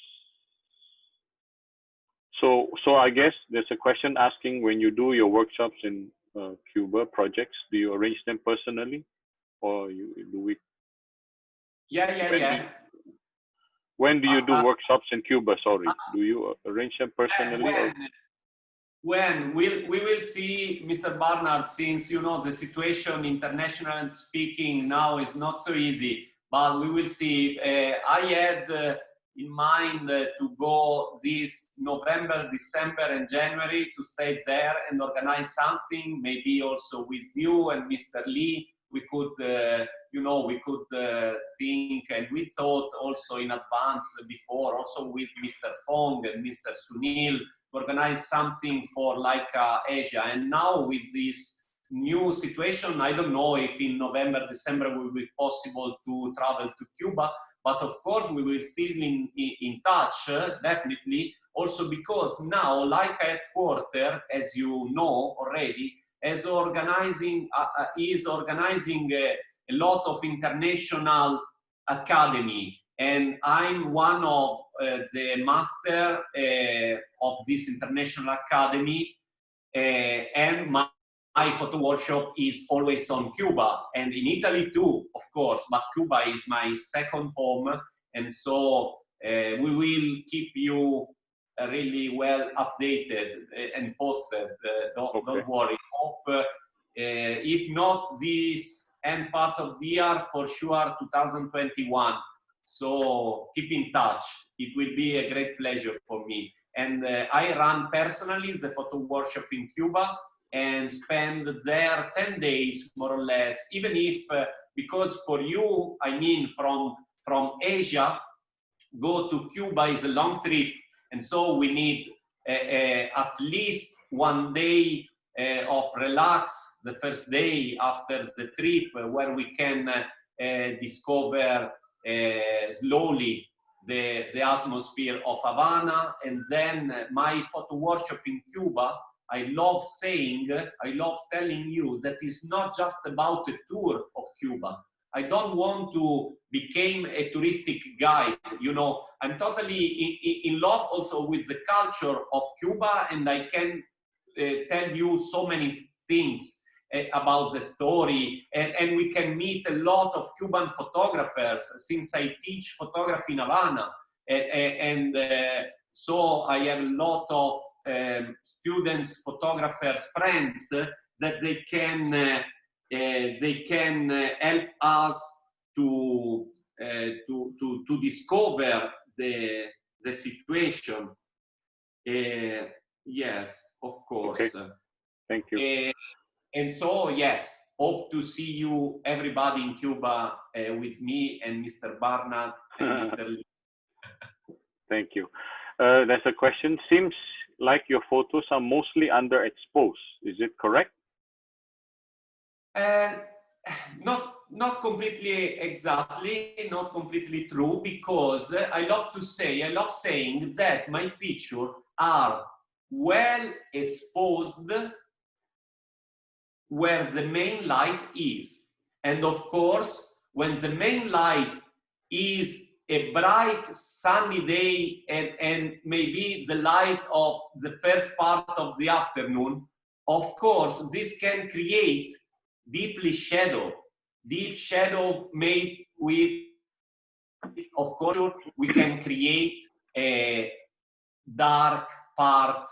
so I guess there's a question asking, when you do your workshops in CUBA projects, do you arrange them personally, or you do it? Yeah. When do you do workshops in CUBA? Sorry, do you arrange them personally? When we will see, Mr. Barnard, since you know the situation international speaking now is not so easy, but we will see. I had in mind to go this November, December, and January to stay there and organize something, maybe also with you and Mr. Lee. We could, we could think, and we thought also in advance before, also with Mr. Fong and Mr. Sunil, organize something for Leica Asia. And now with this new situation, I don't know if in November, December will be possible to travel to Cuba, but of course we will still in touch, definitely, also because now Leica headquarters, as you know already, is organizing a lot of international academy, and I'm one of the master of this international academy, and my photo workshop is always on Cuba and in Italy too, of course, but Cuba is my second home, and so we will keep you really well updated and posted. Don't worry. Hope if not this end part of the year, for sure 2021. So keep in touch. It will be a great pleasure for me. And I run personally the photo workshop in Cuba and spend there 10 days more or less, even if, because for you, I mean, from Asia, go to Cuba is a long trip. And so we need at least 1 day of relax the first day after the trip, where we can discover slowly the atmosphere of Havana. And then my photo workshop in Cuba, I love telling you that it's not just about a tour of Cuba. I don't want to become a touristic guide. You know, I'm totally in love also with the culture of Cuba, and I can tell you so many things about the story, and we can meet a lot of Cuban photographers since I teach photography in Havana, and so I have a lot of students, photographers, friends that they can help us to discover the situation. Yes, of course. Okay. Thank you. And so, yes, hope to see you, everybody in Cuba, with me and Mr. Barnard and Mr. Lee. Thank you. There's a question. Seems like your photos are mostly underexposed. Is it correct? Not completely exactly, not completely true, because I love saying that my pictures are well exposed where the main light is. And of course, when the main light is a bright sunny day and maybe the light of the first part of the afternoon, of course, this can create deep shadow made with, of course, we can create a dark part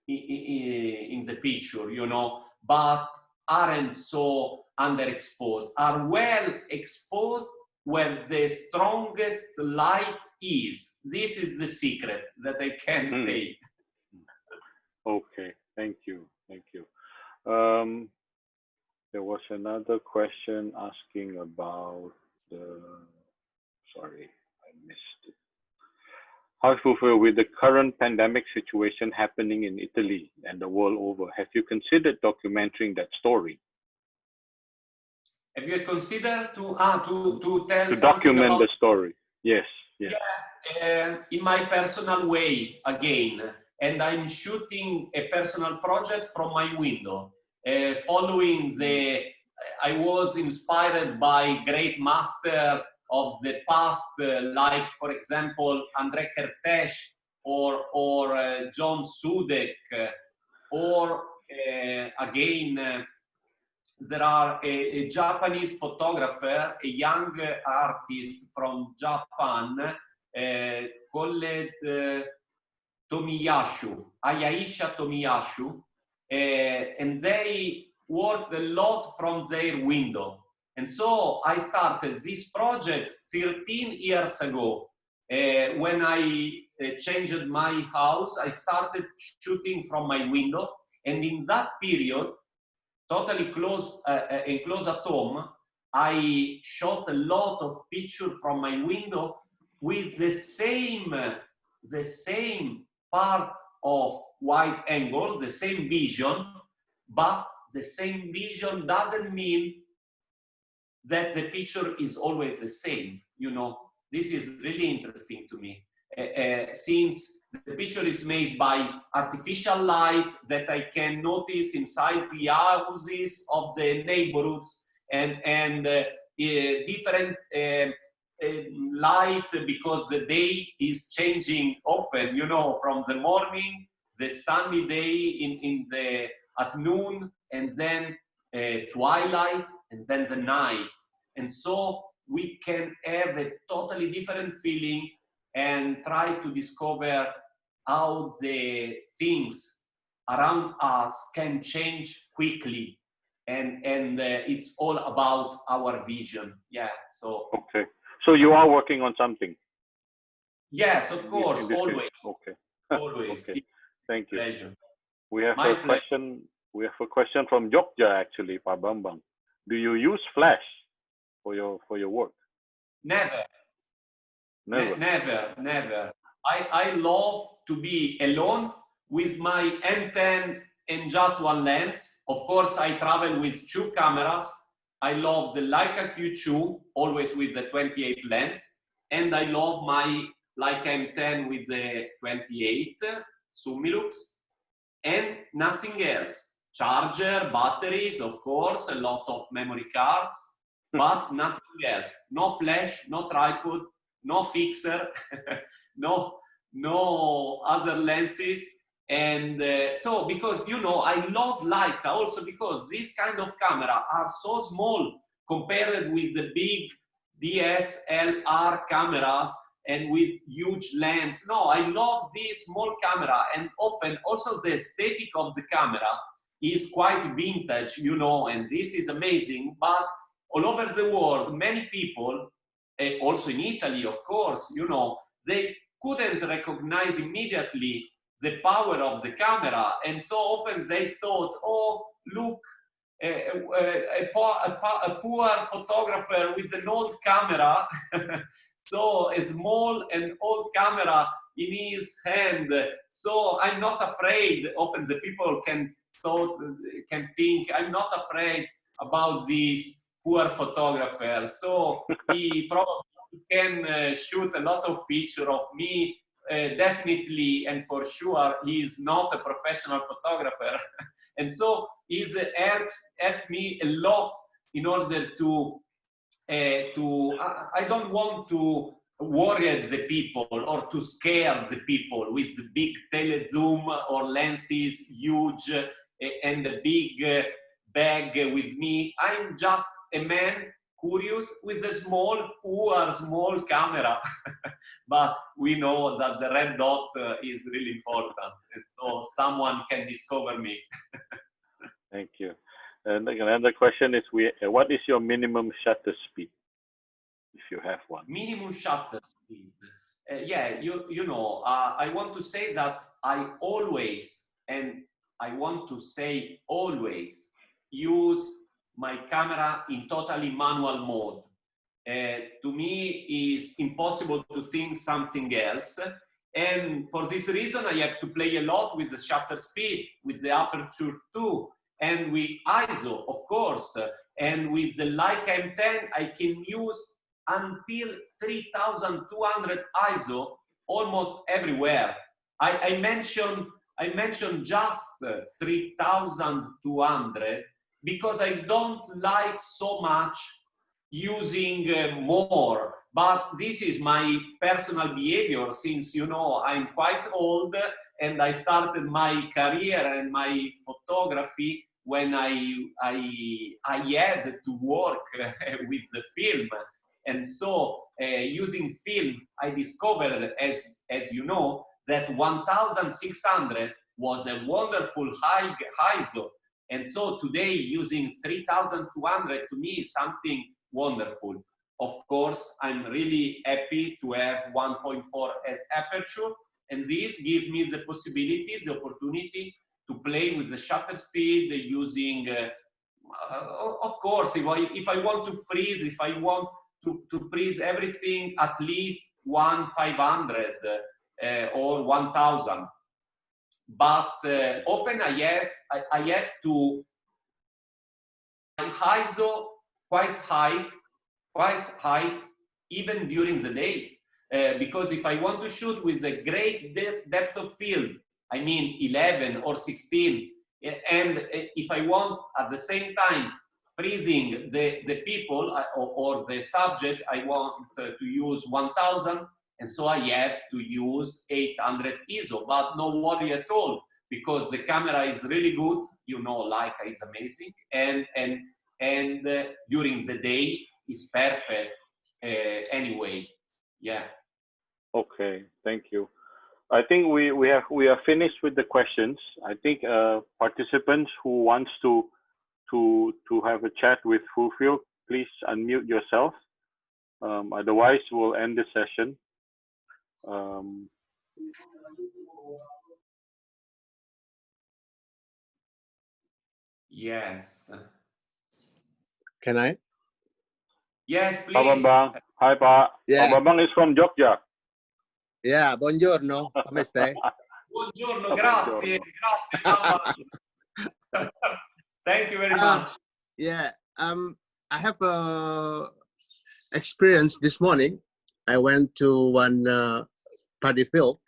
in the picture, you know, but aren't so underexposed, are well exposed where the strongest light is. This is the secret that I can say. Okay, thank you, thank you. There was another question asking about the, sorry, I missed it. How, Fulvio, with the current pandemic situation happening in Italy and the world over, have you considered documenting that story? Have you considered to tell to something document about the story? Yes, yes. Yeah, in my personal way again, and I'm shooting a personal project from my window, following the. I was inspired by great master of the past, like for example André Kertész or John Sudek, or again. There are a Japanese photographer, a young artist from Japan, called Tomiyashu, Ayaisha Tomiyashu, and they worked a lot from their window. And so I started this project 13 years ago. When I changed my house, I started shooting from my window, and in that period, totally enclosed at home, I shot a lot of pictures from my window with the same part of wide angle, the same vision, but the same vision doesn't mean that the picture is always the same. You know, this is really interesting to me. Since the picture is made by artificial light that I can notice inside the houses of the neighborhoods, and different light, because the day is changing often, you know, from the morning, the sunny day at noon, and then twilight, and then the night. And so we can have a totally different feeling and try to discover how the things around us can change quickly. And it's all about our vision. Yeah, so. Okay. So you are working on something? Yes, of course, always. Okay. Always. Okay. Thank you. Pleasure. We have a question. We have a question from Jogja, actually, Pak Bambang. Do you use flash for your work? Never. Never. Never. I love to be alone with my M10 and just one lens. Of course, I travel with 2 cameras. I love the Leica Q2, always with the 28 lens, and I love my Leica M10 with the 28 Summilux, and nothing else. Charger, batteries, of course, a lot of memory cards, but nothing else. No flash, no tripod, no fixer, no other lenses. And so, because, you know, I love Leica also because this kind of camera are so small compared with the big DSLR cameras and with huge lens. No, I love this small camera, and often also the aesthetic of the camera is quite vintage, you know, and this is amazing. But all over the world, many people, also in Italy, of course, you know, they couldn't recognize immediately the power of the camera. And so often they thought, oh, look, a poor photographer with an old camera, so a small and old camera in his hand. So I'm not afraid. Often the people can think I'm not afraid about this poor photographer. So he probably can shoot a lot of pictures of me. Definitely and for sure, he is not a professional photographer. And so he's helped me a lot in order to I don't want to worry the people or to scare the people with the big telezoom or lenses, huge, and a big bag with me. I'm just a man curious with a small camera. But we know that the red dot is really important, and so someone can discover me. Thank you. And another question is, what is your minimum shutter speed, if you have one? Minimum shutter speed. Yeah, you know, I want to say that I always, and I want to say always, use my camera in totally manual mode. To me, is impossible to think something else. And for this reason, I have to play a lot with the shutter speed, with the aperture too, and with ISO, of course. And with the Leica M10, I can use until 3200 ISO almost everywhere. I mentioned just 3200 because I don't like so much using more, but this is my personal behavior since, you know, I'm quite old and I started my career and my photography when I had to work with the film. And so using film, I discovered, as you know, that 1600 was a wonderful high ISO. And so today using 3200 to me is something wonderful. Of course, I'm really happy to have 1.4 as aperture, and this gives me the possibility, the opportunity to play with the shutter speed using, of course, if I want to freeze, if I want to freeze everything, at least 500 or 1000. But often I have to ISO quite high, even during the day. Because if I want to shoot with a great depth of field, I mean 11 or 16, and if I want at the same time freezing the people or the subject, I want to use 1000, and so I have to use 800 ISO, but no worry at all, because the camera is really good, you know, Leica is amazing, and during the day is perfect anyway. Yeah. Okay, thank you. I think we are finished with the questions. I think participants who wants to have a chat with Fulvio, please unmute yourself. Otherwise, we'll end the session. Yes. Can I? Yes, please. Pak Bambang. Hi, Pak. Yeah. Pak Bambang is from Jogja. Yeah, buongiorno. Come stai? Buongiorno, grazie. Grazie, Baba. Thank you very much. Yeah, I have a experience this morning. I went to one party field,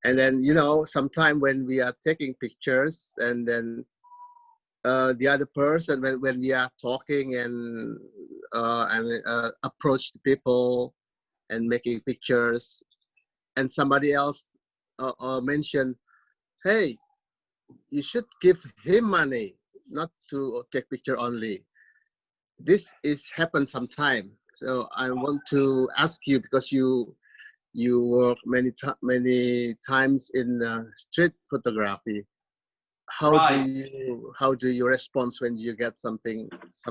and then, you know, sometime when we are taking pictures, and then the other person, when we are talking and approach the people and making pictures, and somebody else mentioned, hey, you should give him money, not to take picture only. This is happened sometime. So I want to ask you, because you work many times in street photography. How do you respond when you get something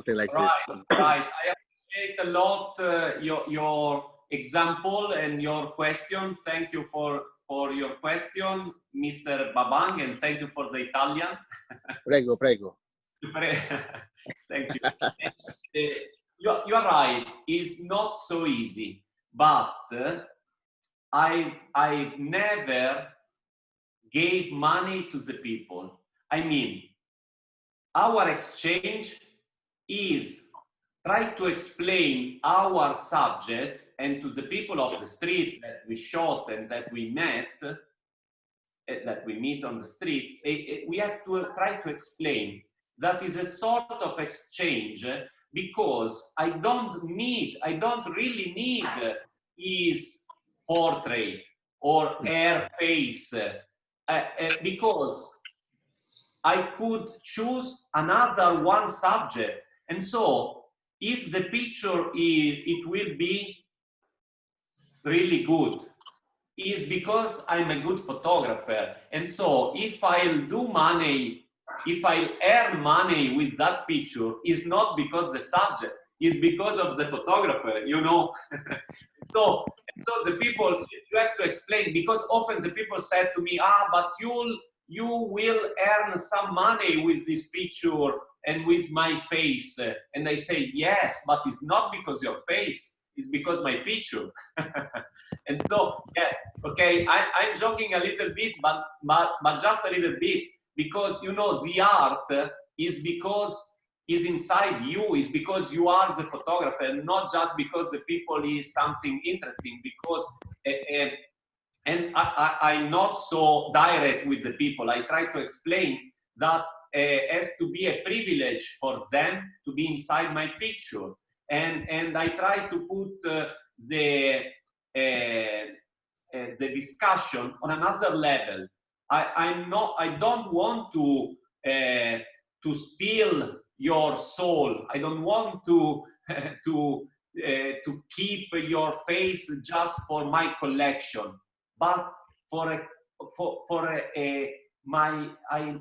like this? Right. I appreciate a lot your example and your question. Thank you for for your question, Mr. Babang, and thank you for the Italian. Prego, prego. Thank you. You are right. It's not so easy, but I never gave money to the people. I mean, our exchange is try to explain our subject and to the people of the street that we shot and that we met, that we meet on the street, we have to try to explain that is a sort of exchange because I don't really need his portrait or her face because I could choose another one subject. And so if the picture it will be really good, is because I'm a good photographer. And so if I'll do money, if I'll earn money with that picture, is not because the subject, is because of the photographer, you know. so the people, you have to explain, because often the people said to me, but you will earn some money with this picture and with my face. And I say, yes, but it's not because your face, it's because my picture. And so, yes, okay, I'm joking a little bit, but just a little bit, because, you know, the art is because is inside you, is because you are the photographer, not just because the people is something interesting, because, and I'm not so direct with the people. I try to explain that has to be a privilege for them to be inside my picture. And I try to put the discussion on another level. I don't want to steal your soul. I don't want to keep your face just for my collection, but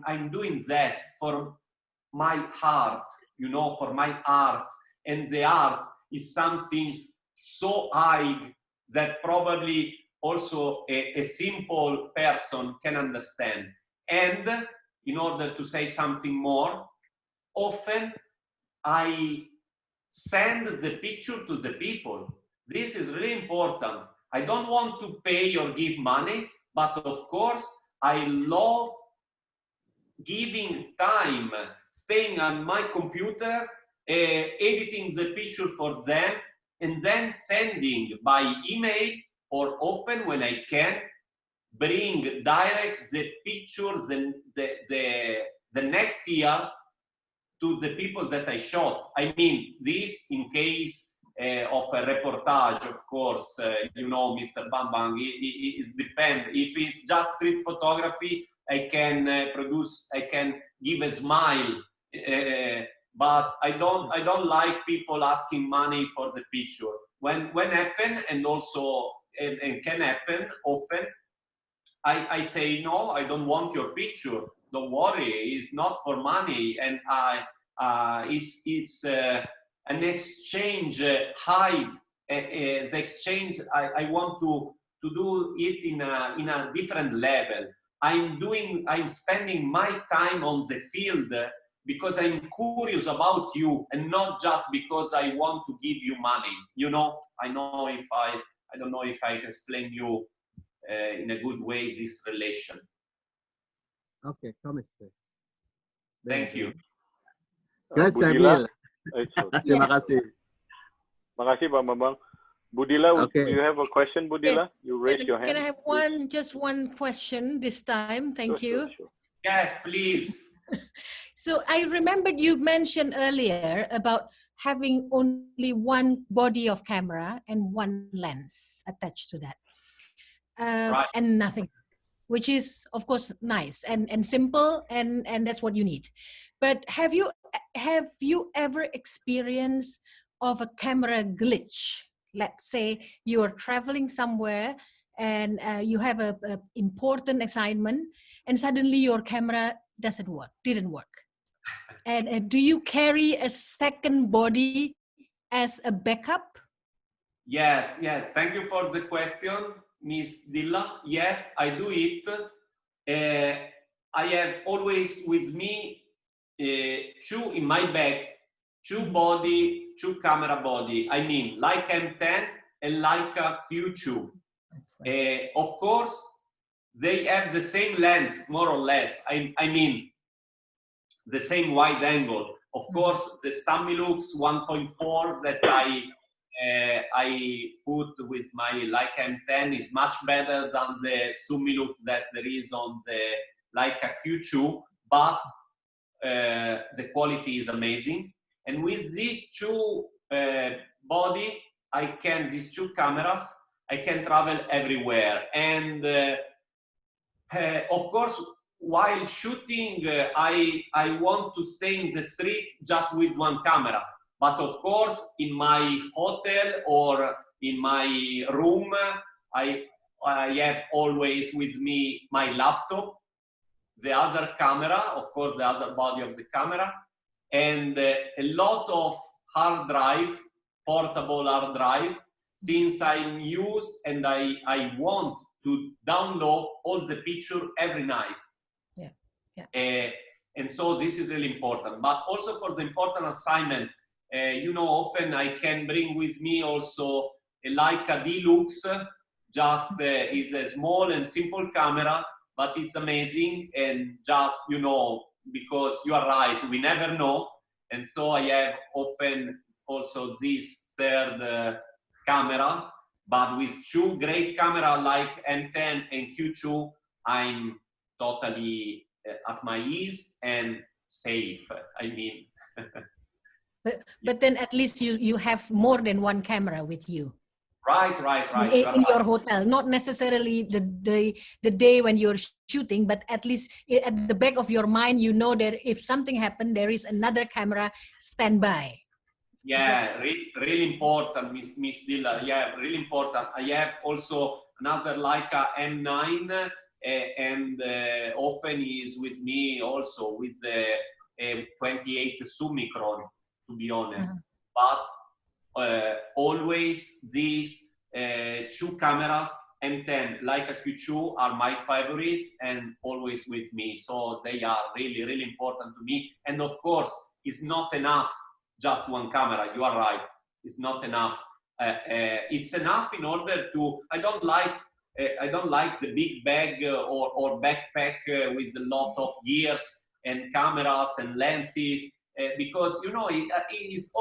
I'm doing that for my heart, you know, for my art. And the art is something so high that probably also a simple person can understand. And in order to say something more, often I send the picture to the people. This is really important. I don't want to pay or give money, but of course, I love giving time, staying on my computer, editing the picture for them, and then sending by email, or often when I can, bring direct the picture the next year to the people that I shot. I mean, this in case of a reportage, of course, you know, Mr. Bambang, it depends. If it's just street photography, I can I can give a smile, but I don't like people asking money for the picture. When happen, and also and can happen often, I say, no, I don't want your picture. Don't worry, it's not for money, and it's an exchange high. The exchange, I want to do it in a different level. I'm spending my time on the field because I'm curious about you, and not just because I want to give you money. You know, I don't know if I explain you in a good way this relation. Okay, promise. Thank you. Guys, Budila, terima kasih. Makasih, Pak Bambang. Budila, Okay. do you have a question, Budila? You raise your hand. Can I have just one question this time? Thank you. Sure. Yes, please. So I remembered you mentioned earlier about having only one body of camera and one lens attached to that. Right. And nothing, which is of course nice and simple, and that's what you need. But have you ever experienced of a camera glitch? Let's say you are traveling somewhere and you have a important assignment, and suddenly your camera didn't work. And do you carry a second body as a backup? Yes. Thank you for the question. Miss Dilla. Yes, I do it. I have always with me two in my bag, two camera body. I mean, Leica M10 and Leica Q2. Of course, they have the same lens, more or less. I mean, the same wide angle. Of course, the Summilux 1.4 that I put with my Leica M10 is much better than the Summilux that there is on the Leica Q2, but the quality is amazing. And with these two these two cameras, I can travel everywhere. And of course, while shooting, I want to stay in the street just with one camera. But of course, in my hotel or in my room, I have always with me my laptop, the other camera, of course, the other body of the camera, and a lot of hard drive, portable hard drive, since I'm used and I want to download all the picture every night. Yeah, yeah. And so this is really important. But also for the important assignment, you know, often I can bring with me also a Leica Deluxe, just is a small and simple camera, but it's amazing. And just, you know, because you are right, we never know. And so I have often also these third cameras, but with two great cameras like M10 and Q2, I'm totally at my ease and safe, I mean. But then at least you have more than one camera with you. Right. In your hotel, not necessarily the day when you're shooting, but at least at the back of your mind, you know that if something happened, there is another camera standby. Yeah, really important, Miss Dilla. Yeah, really important. I have also another Leica M9, and often is with me also with the 28 Summicron, to be honest. But always these two cameras, M10, Leica Q2, are my favorite and always with me. So they are really important to me. And of course, it's not enough just one camera. You are right. It's not enough. It's enough in order to. I don't like the big bag or backpack with a lot of gears and cameras and lenses because you know it is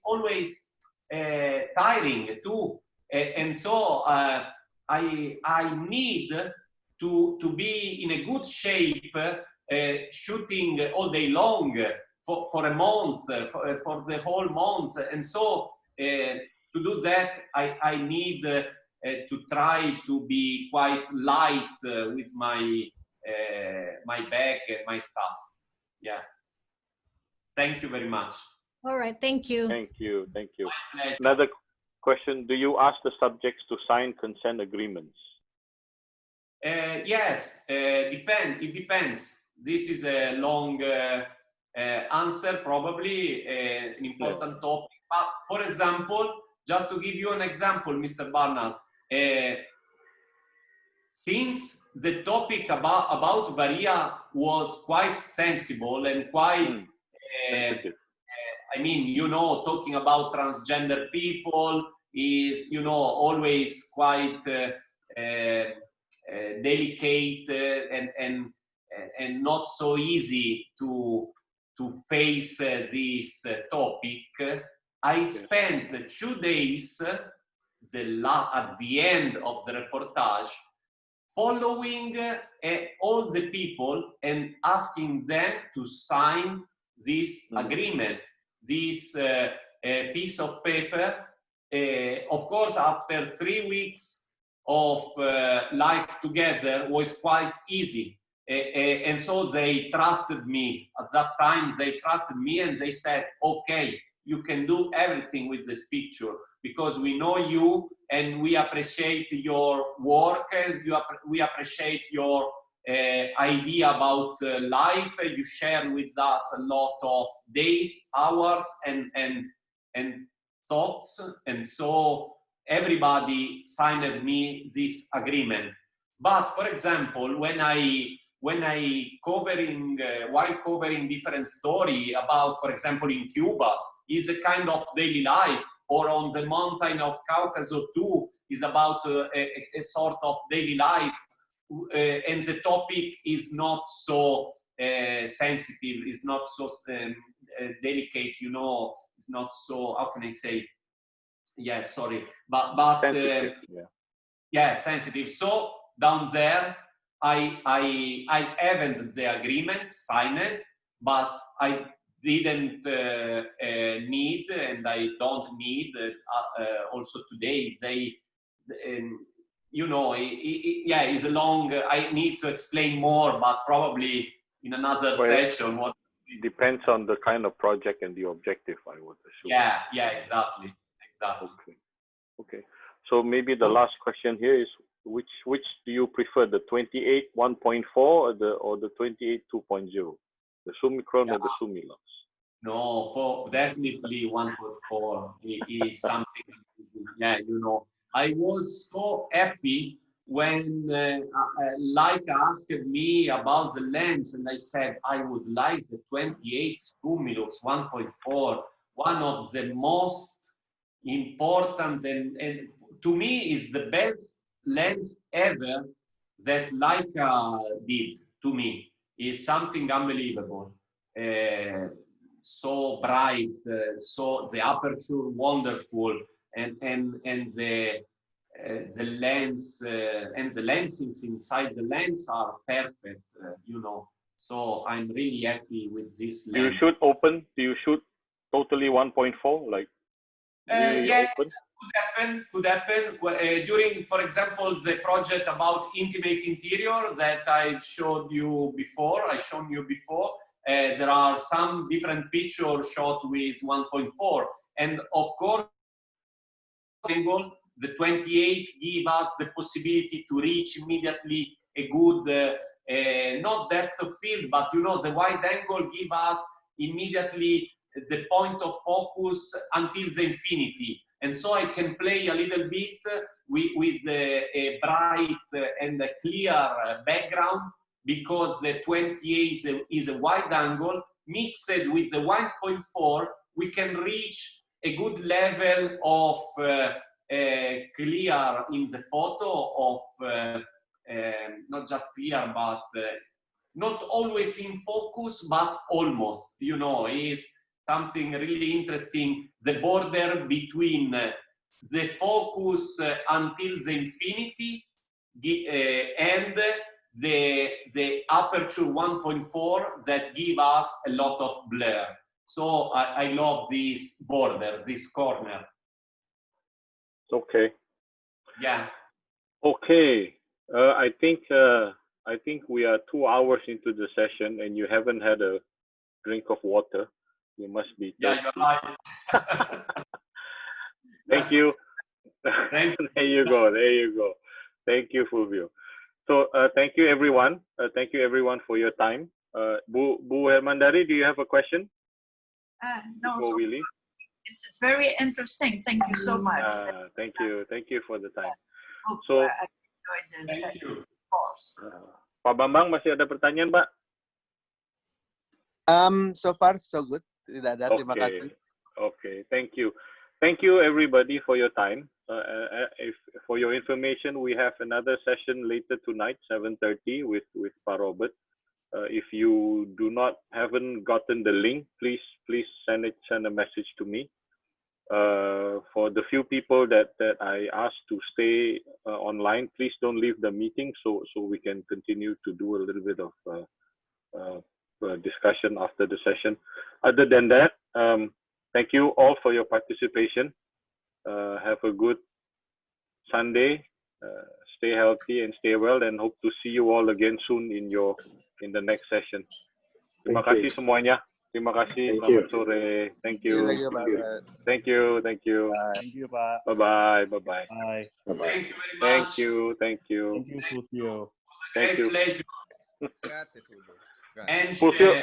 always tiring too. And so I need to be in a good shape shooting all day long. For a month, for the whole month. And so to do that, I need to try to be quite light with my my bag and my stuff. Yeah. Thank you very much. All right, thank you. Thank you. My pleasure. Another question, do you ask the subjects to sign consent agreements? Yes, it depends. This is a long answer, probably an important topic. But for example, just to give you an example, Mr. Barnard, since the topic about Varia was quite sensible and quite, I mean, you know, talking about transgender people is, you know, always quite delicate and not so easy to face this topic. I spent 2 days at the end of the reportage following all the people and asking them to sign this agreement, this piece of paper. Of course, after 3 weeks of life together was quite easy. And so they trusted me. At that time, they trusted me and they said, okay, you can do everything with this picture because we know you and we appreciate your work and we appreciate your idea about life. You share with us a lot of days, hours, and thoughts. And so everybody signed me this agreement. But for example, when I covering while covering different story about, for example, in Cuba is a kind of daily life, or on the mountain of Caucasus too is about a sort of daily life, and the topic is not so sensitive, is not so delicate, you know, it's not so, how can I say, yeah, sorry, but Sensitive, yeah, sensitive. So down there, I haven't the agreement signed, but I didn't need, and I don't need also today. You know, yeah, it's a long. I need to explain more, but probably in another session. What depends on the kind of project and the objective, I would assume. Yeah, yeah, exactly. Okay. Okay. So maybe the last question here is, which do you prefer, the 28 1.4 or the 28 2.0, the Summicron or the Summilux? No, definitely 1.4 is something. Yeah, you know, I was so happy when Leica asked me about the lens, and I said I would like the 28 Summilux 1.4, one of the most important and to me is the best lens ever that Leica did to me. Is something unbelievable. So bright, so the aperture wonderful, and the lens and the lenses inside the lens are perfect, you know. So I'm really happy with this lens. Do you shoot open? Do you shoot totally 1.4, like really yeah, open? could happen. During, for example, the project about intimate interior that I showed you before, there are some different pictures shot with 1.4, and of course, the 28 give us the possibility to reach immediately a good, not depth of field, but you know, the wide angle give us immediately the point of focus until the infinity. And so I can play a little bit with a bright and a clear background, because the 28 is a wide angle. Mixed with the 1.4, we can reach a good level of clear in the photo of not just clear, but not always in focus, but almost, you know, is something really interesting. The border between the focus until the infinity and the aperture 1.4 that give us a lot of blur. So I love this border, this corner. Okay. Yeah. Okay. I think we are 2 hours into the session and you haven't had a drink of water. You must be thirsty. Yeah, you're right. Thank you. Thank you. There you go. There you go. Thank you, Fulvio. So thank you, everyone. Thank you, everyone, for your time. Bu Hermandari, do you have a question? No, before we leave? It's very interesting. Thank you so much. Thank you. Thank you for the time. Hope So, I enjoyed the Thank you. course. Pak Bambang, masih ada pertanyaan, Pak? So far so good. Tidak ada. Terima kasih. Okay, thank you. Thank you, everybody, for your time. For your information, we have another session later tonight, 7:30, with Pak Robert. If you haven't gotten the link, please send a message to me. For the few people that I asked to stay online, please don't leave the meeting, so we can continue to do a little bit of discussion after the session. Other than that, thank you all for your participation. Have a good Sunday. Stay healthy and stay well, and hope to see you all again soon in the next session. Terima kasih semuanya. Terima kasih. Selamat sore. Thank you. Thank you. Thank you. Thank you, Pak. Bye-bye. Bye-bye. Bye. Thank you very much. Thank you. Thank you. Thank you, Fulvio. Thank you. Great pleasure. And Fulvio,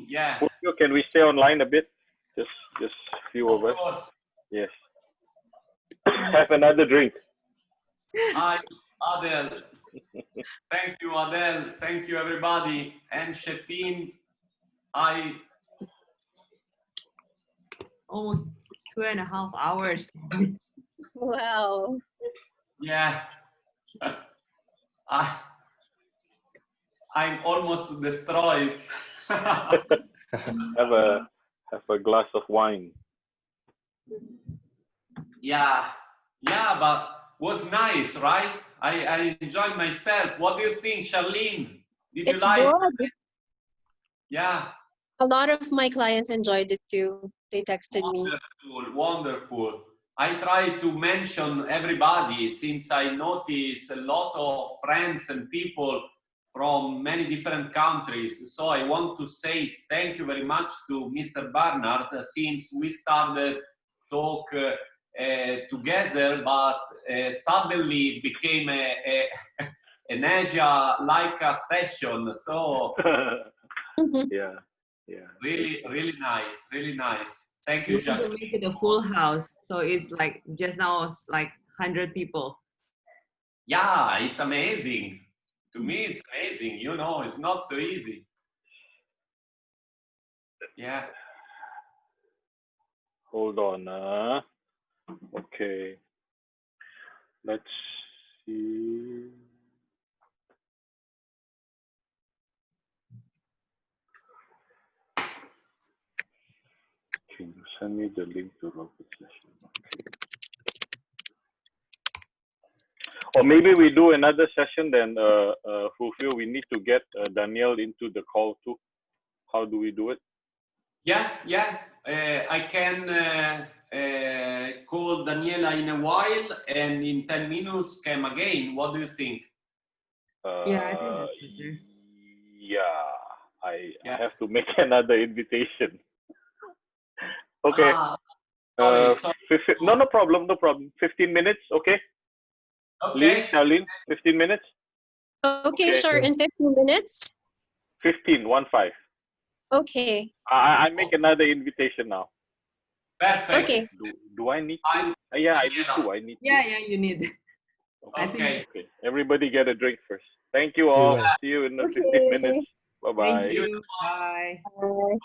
yeah. Fulvio, can we stay online a bit? Just few of us. Of course. Yes. Have another drink. Hi, Adel. Thank you, Adel. Thank you, everybody. And Shetin, Almost 2.5 hours. Wow. yeah. I'm almost destroyed. Have a glass of wine. Yeah, but was nice, right? I enjoyed myself. What do you think, Charlene? Did you It's like? good. Yeah. A lot of my clients enjoyed it too. They texted me. Wonderful, wonderful. I try to mention everybody since I notice a lot of friends and people from many different countries. So I want to say thank you very much to Mr. Barnard since we started talk together, but suddenly it became an Asia Leica session. So yeah. really nice, really nice. Thank We you, want Jacques. to make it a full house, so it's like just now it's like 100 people. Yeah, it's amazing. To me, it's amazing. You know, it's not so easy. Yeah. Hold on. Okay. Let's see. Can you send me the link to Robert session? Okay. Or maybe we do another session then, Fulvio, we need to get Daniel into the call too. How do we do it? Yeah. I can call Daniela in a while and in 10 minutes come again. What do you think? Yeah, I think that's better. Yeah, I have to make another invitation. Okay. Sorry. No problem. 15 minutes, okay? Okay. Charlene, 15 minutes? Okay, sure. In 15 minutes? 15. Okay. I make another invitation now. Perfect. Okay. Do I need to? Yeah, I need to. Yeah, you need. Okay. Okay. Everybody get a drink first. Thank you all. See you in the 15 minutes. Bye-bye. Thank you. Bye. Bye.